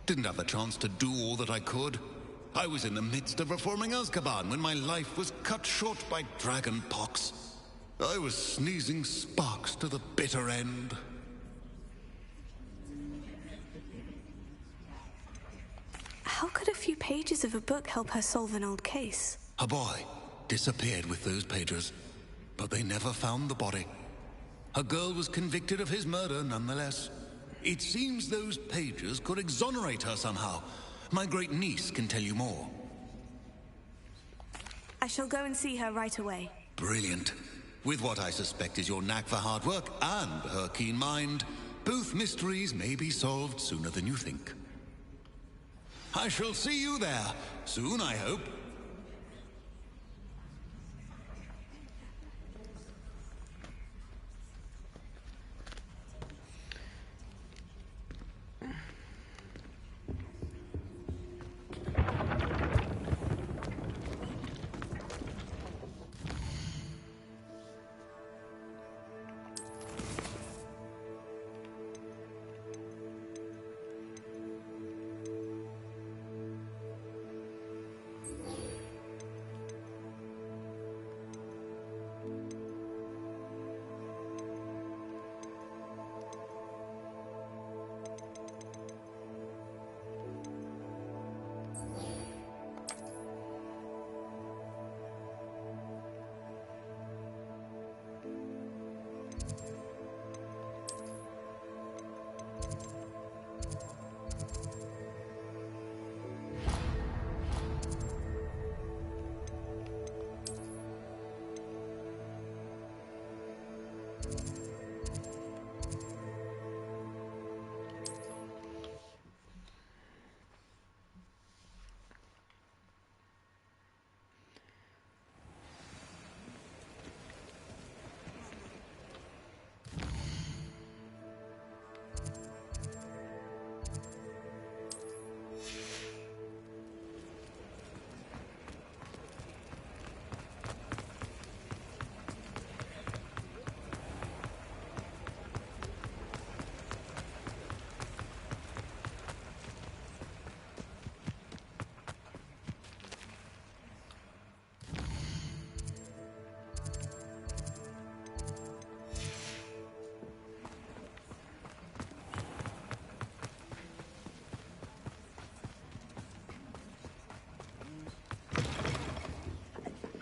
Didn't have the chance to do all that I could. I was in the midst of reforming Azkaban when my life was cut short by dragon pox. I was sneezing sparks to the bitter end. How could a few pages of a book help her solve an old case? A boy disappeared with those pages, but they never found the body. A girl was convicted of his murder nonetheless. It seems those pages could exonerate her somehow. My great niece can tell you more. I shall go and see her right away. Brilliant. With what I suspect is your knack for hard work and her keen mind, both mysteries may be solved sooner than you think. I shall see you there soon, I hope.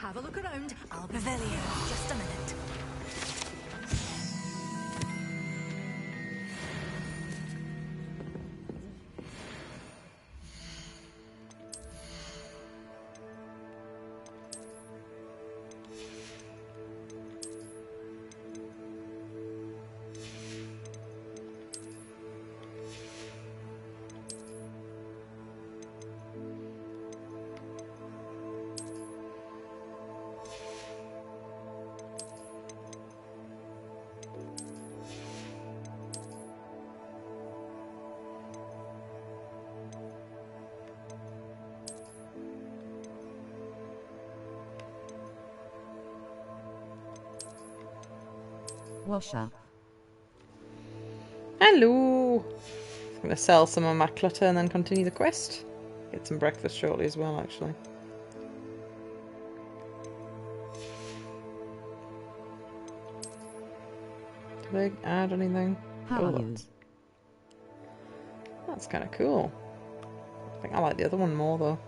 Have a look around. I'll be there in just a minute. Wash up. Hello! I'm going to sell some of my clutter and then continue the quest. Get some breakfast shortly as well, actually. Did I add anything? How are you? That's kind of cool. I think I like the other one more, though.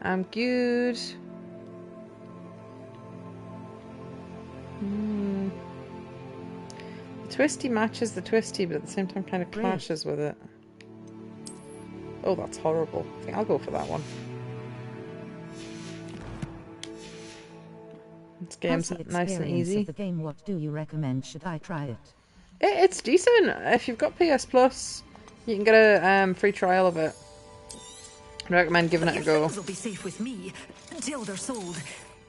I'm good. The twisty matches the twisty, but at the same time kind of clashes with it. Oh, that's horrible. I think I'll go for that one. This game's nice and easy. Of the game, what do you recommend? Should I try it? It's decent. If you've got PS Plus, you can get a free trial of it. I recommend giving it a go. Will be safe with me until they're sold.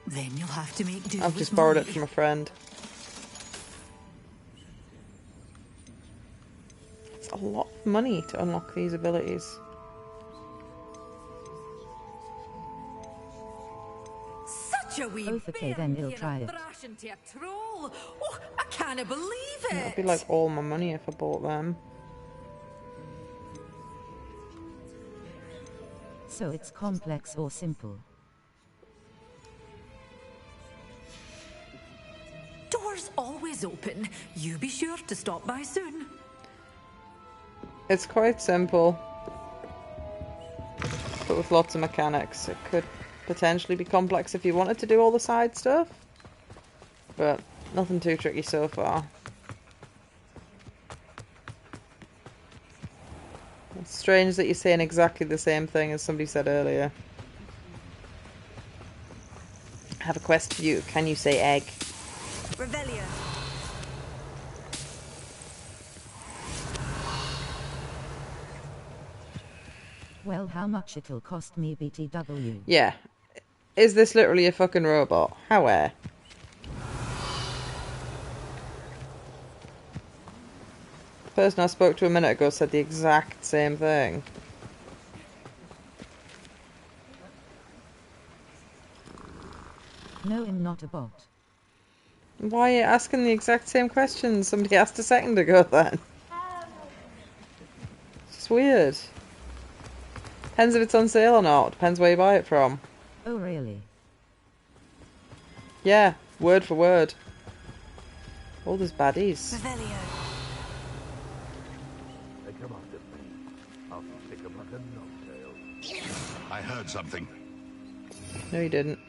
Then you'll have to make do. I've just borrowed it from a friend. It's a lot of money to unlock these abilities. Such a wee okay, then you'll try it. Into a troll. Oh, I can't believe it. It'd be like all my money if I bought them. So it's complex or simple? Doors always open. You be sure to stop by soon. It's quite simple, but with lots of mechanics. It could potentially be complex if you wanted to do all the side stuff, but nothing too tricky so far. It's strange that you're saying exactly the same thing as somebody said earlier. I have a quest for you. Can you say egg? Revelia. Well, how much it'll cost me, BTW? Yeah. Is this literally a fucking robot? How The person I spoke to a minute ago said the exact same thing. No, I'm not a bot. Why are you asking the exact same questions somebody asked a second ago then? It's weird. Depends if it's on sale or not. Depends where you buy it from. Oh, really? Yeah, word for word. Oh, there's baddies. Revelio. They come after me. I'll pick them like a knobtail. I heard something. No, you didn't.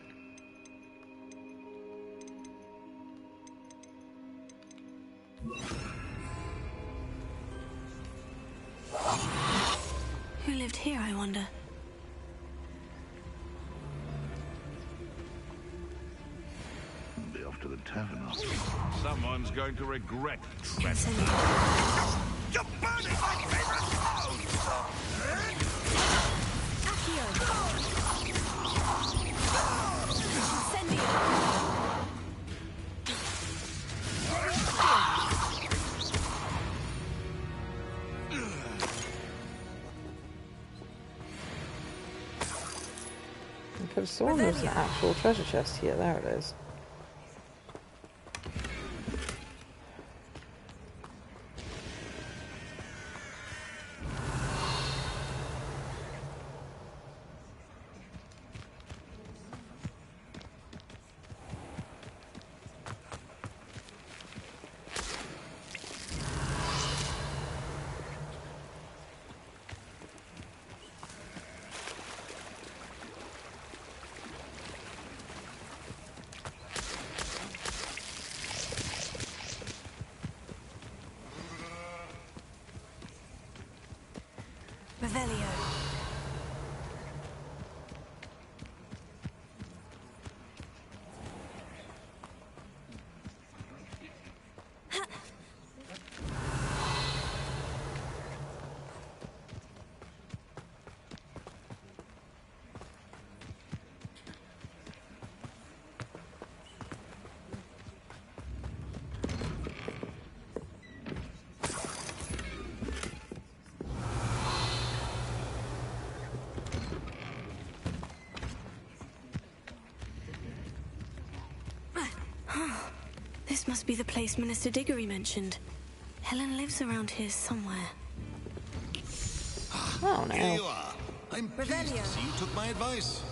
Who lived here, I wonder? Be off to the tavern after. Someone's going to regret trespassing. You're burning my favorite clothes! I could have sworn there was an actual treasure chest here. There it is. Revelio. This must be the place Minister Diggory mentioned. Helen lives around here somewhere. Oh, no. Here you are. I'm pleased to see you took my advice.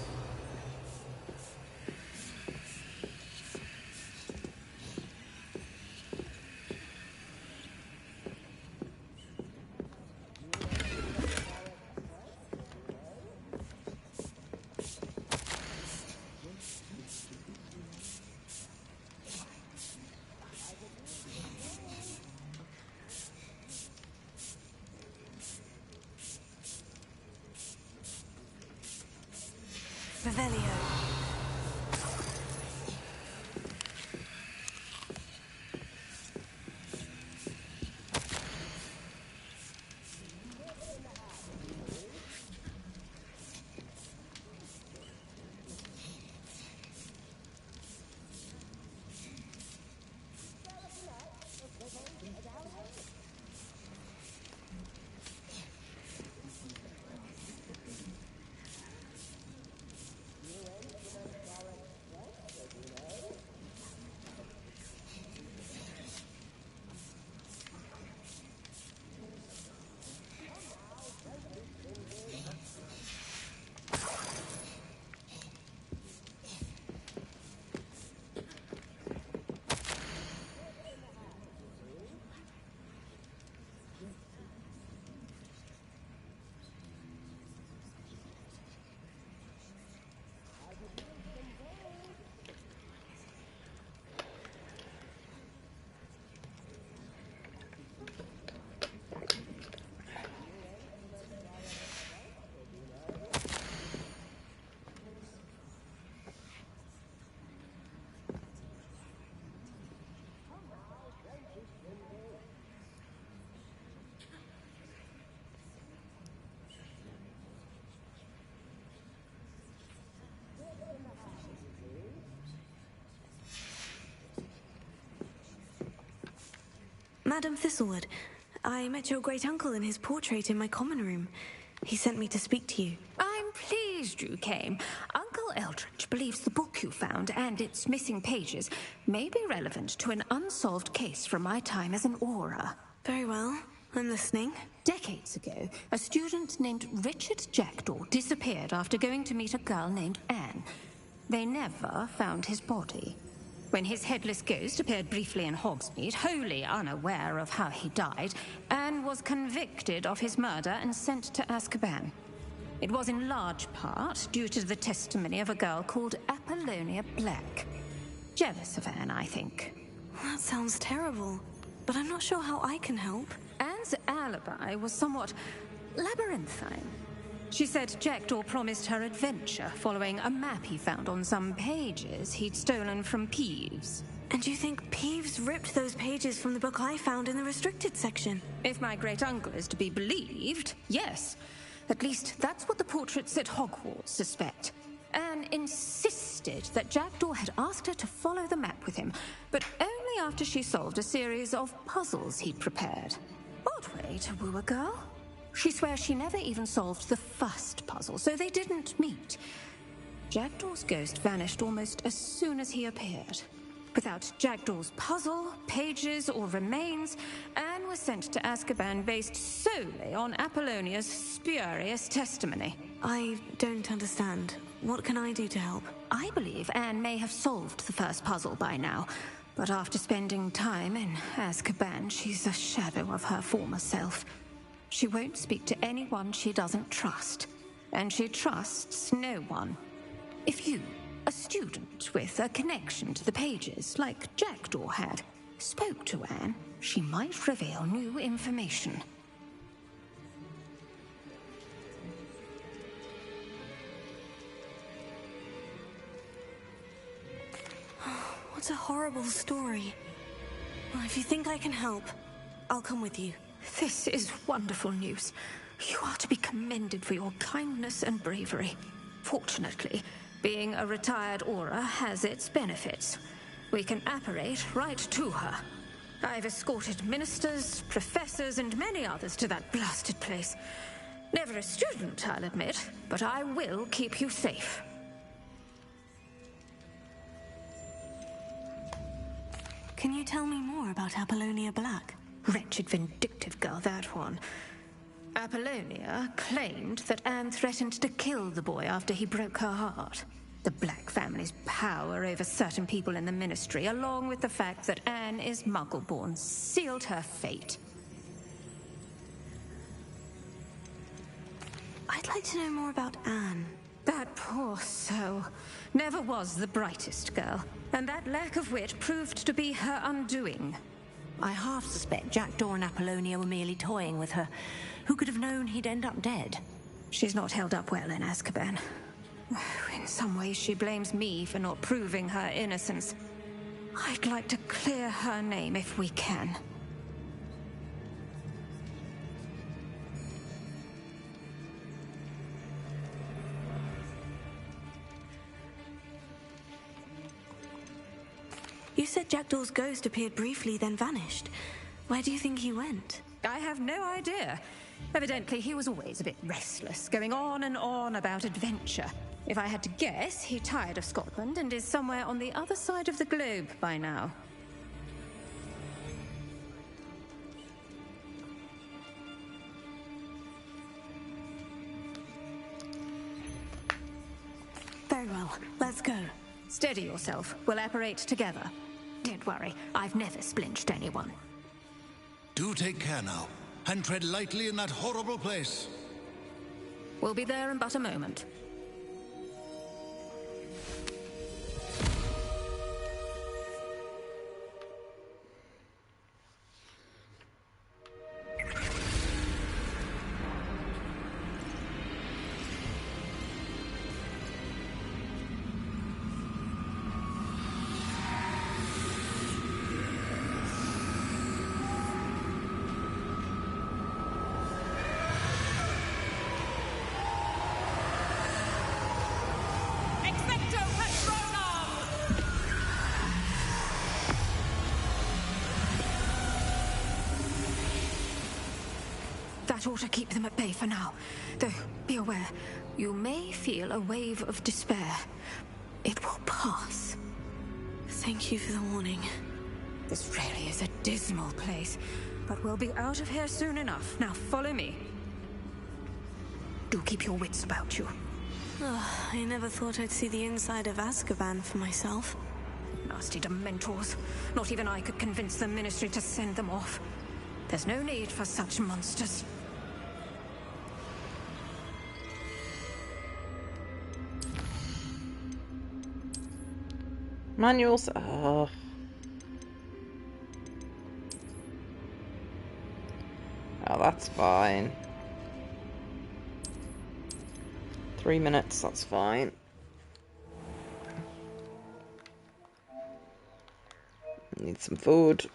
Revelio. Madam Thistlewood, I met your great-uncle in his portrait in my common room. He sent me to speak to you. I'm pleased you came. Uncle Eldridge believes the book you found and its missing pages may be relevant to an unsolved case from my time as an Auror. Very well. I'm listening. Decades ago, a student named Richard Jackdaw disappeared after going to meet a girl named Anne. They never found his body. When his headless ghost appeared briefly in Hogsmeade, wholly unaware of how he died, Anne was convicted of his murder and sent to Azkaban. It was in large part due to the testimony of a girl called Apollonia Black. Jealous of Anne, I think. That sounds terrible, but I'm not sure how I can help. Anne's alibi was somewhat labyrinthine. She said Jackdaw promised her adventure following a map he found on some pages he'd stolen from Peeves. And you think Peeves ripped those pages from the book I found in the restricted section? If my great-uncle is to be believed, yes. At least that's what the portraits at Hogwarts suspect. Anne insisted that Jackdaw had asked her to follow the map with him, but only after she solved a series of puzzles he'd prepared. Odd way to woo a girl. She swears she never even solved the first puzzle, so they didn't meet. Jackdaw's ghost vanished almost as soon as he appeared. Without Jackdaw's puzzle, pages, or remains, Anne was sent to Azkaban based solely on Apollonia's spurious testimony. I don't understand. What can I do to help? I believe Anne may have solved the first puzzle by now, but after spending time in Azkaban, she's a shadow of her former self. She won't speak to anyone she doesn't trust, and she trusts no one. If you, a student with a connection to the pages, like Jackdaw had, spoke to Anne, she might reveal new information. What a horrible story. Well, if you think I can help, I'll come with you. This is wonderful news. You are to be commended for your kindness and bravery. Fortunately, being a retired Aura has its benefits. We can apparate right to her. I've escorted ministers, professors, and many others to that blasted place. Never a student, I'll admit, but I will keep you safe. Can you tell me more about Apollonia Black? Wretched, vindictive girl, that one. Apollonia claimed that Anne threatened to kill the boy after he broke her heart. The Black family's power over certain people in the Ministry, along with the fact that Anne is Muggle-born, sealed her fate. I'd like to know more about Anne. That poor soul never was the brightest girl, and that lack of wit proved to be her undoing. I half suspect Jackdaw and Apollonia were merely toying with her. Who could have known he'd end up dead? She's not held up well in Azkaban. In some ways, she blames me for not proving her innocence. I'd like to clear her name if we can. You said Jackdaw's ghost appeared briefly, then vanished. Where do you think he went? I have no idea. Evidently, he was always a bit restless, going on and on about adventure. If I had to guess, he tired of Scotland and is somewhere on the other side of the globe by now. Very well, let's go. Steady yourself. We'll apparate together. Don't worry, I've never splinched anyone. Do take care now, and tread lightly in that horrible place. We'll be there in but a moment. That ought to keep them at bay for now. Though, be aware, you may feel a wave of despair. It will pass. Thank you for the warning. This really is a dismal place, but we'll be out of here soon enough. Now follow me. Do keep your wits about you. Oh, I never thought I'd see the inside of Azkaban for myself. Nasty Dementors. Not even I could convince the Ministry to send them off. There's no need for such monsters. Manuals. Oh. Oh, that's fine. 3 minutes, that's fine. Need some food.